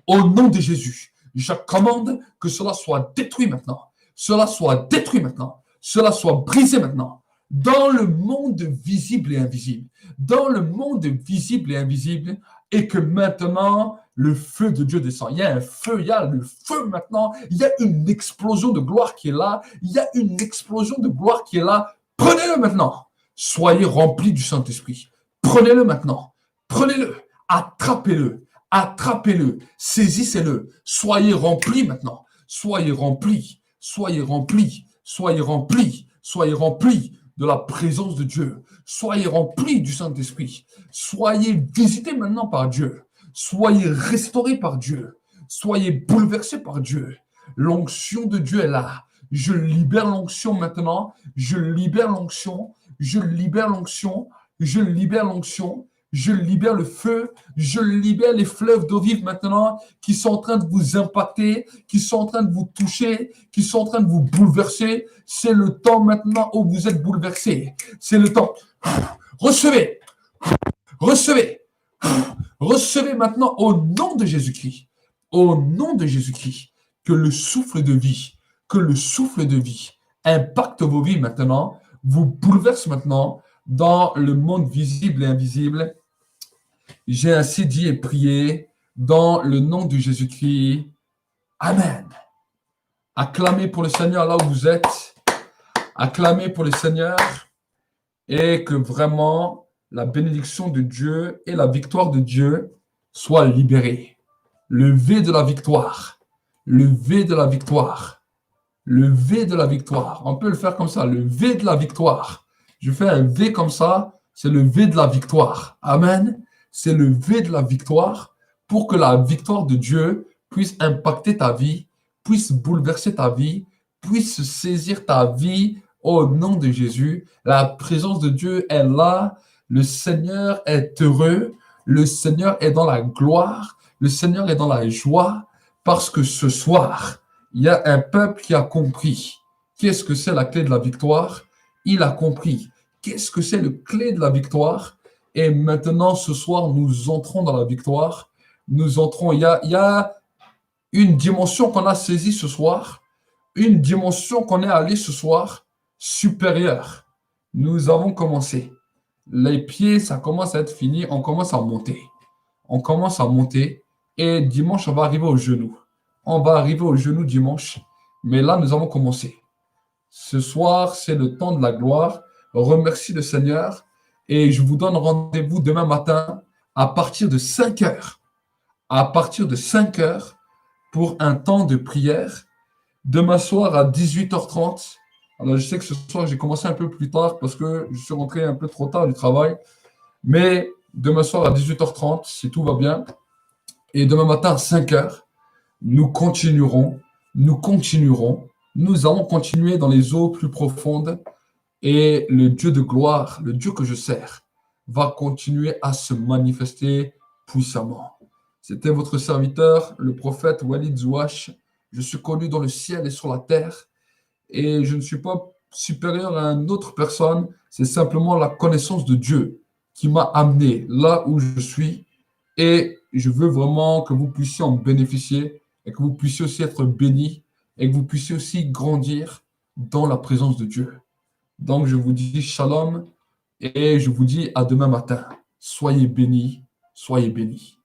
Au nom de Jésus, je commande que cela soit détruit maintenant. Cela soit détruit maintenant. Cela soit brisé maintenant. Dans le monde visible et invisible. Dans le monde visible et invisible. Et que maintenant, le feu de Dieu descend. Il y a un feu, il y a le feu maintenant. Il y a une explosion de gloire qui est là. Il y a une explosion de gloire qui est là. Prenez-le maintenant. Soyez remplis du Saint-Esprit. Prenez-le maintenant. Prenez-le. Attrapez-le. Attrapez-le. Saisissez-le. Soyez remplis maintenant. Soyez remplis. Soyez remplis, soyez remplis, soyez remplis de la présence de Dieu. Soyez remplis du Saint-Esprit. Soyez visités maintenant par Dieu. Soyez restaurés par Dieu. Soyez bouleversés par Dieu. L'onction de Dieu est là. Je libère l'onction maintenant. Je libère l'onction. Je libère l'onction. Je libère l'onction. Je libère le feu, je libère les fleuves d'eau vive maintenant qui sont en train de vous impacter, qui sont en train de vous toucher, qui sont en train de vous bouleverser. C'est le temps maintenant où vous êtes bouleversés. C'est le temps. Recevez, recevez, recevez maintenant au nom de Jésus-Christ. Au nom de Jésus-Christ, que le souffle de vie impacte vos vies maintenant, vous bouleverse maintenant dans le monde visible et invisible. J'ai ainsi dit et prié dans le nom de Jésus-Christ. Amen. Acclamez pour le Seigneur là où vous êtes. Acclamez pour le Seigneur et que vraiment la bénédiction de Dieu et la victoire de Dieu soient libérées. Le V de la victoire. Le V de la victoire. Le V de la victoire. On peut le faire comme ça. Le V de la victoire. Je fais un V comme ça. C'est le V de la victoire. Amen. C'est le V de la victoire pour que la victoire de Dieu puisse impacter ta vie, puisse bouleverser ta vie, puisse saisir ta vie Au nom de Jésus, la présence de Dieu est là. Le Seigneur est heureux. Le Seigneur est dans la gloire. Le Seigneur est dans la joie parce que ce soir, il y a un peuple qui a compris. Qu'est-ce que c'est la clé de la victoire? Il a compris. Qu'est-ce que c'est le clé de la victoire? Et maintenant, ce soir, nous entrons dans la victoire. Nous entrons. Il y a une dimension qu'on a saisie ce soir, une dimension qu'on est allé ce soir supérieure. Nous avons commencé. Les pieds, ça commence à être fini. On commence à monter. On commence à monter. Et dimanche, on va arriver aux genoux. On va arriver aux genoux dimanche. Mais là, nous avons commencé. Ce soir, c'est le temps de la gloire. Remercie le Seigneur. Et je vous donne rendez-vous demain matin à partir de 5 heures. À partir de 5 heures pour un temps de prière. Demain soir à 18h30. Alors, je sais que ce soir, j'ai commencé un peu plus tard parce que je suis rentré un peu trop tard du travail. Mais demain soir à 18h30, si tout va bien. Et demain matin à 5 heures, nous continuerons. Nous allons continuer dans les eaux plus profondes. Et le Dieu de gloire, le Dieu que je sers, va continuer à se manifester puissamment. C'était votre serviteur, le prophète Walid Zouache. Je suis connu dans le ciel et sur la terre. Et je ne suis pas supérieur à une autre personne. C'est simplement la connaissance de Dieu qui m'a amené là où je suis. Et je veux vraiment que vous puissiez en bénéficier et que vous puissiez aussi être bénis et que vous puissiez aussi grandir dans la présence de Dieu. Donc, je vous dis shalom et je vous dis à demain matin. Soyez bénis, soyez bénis.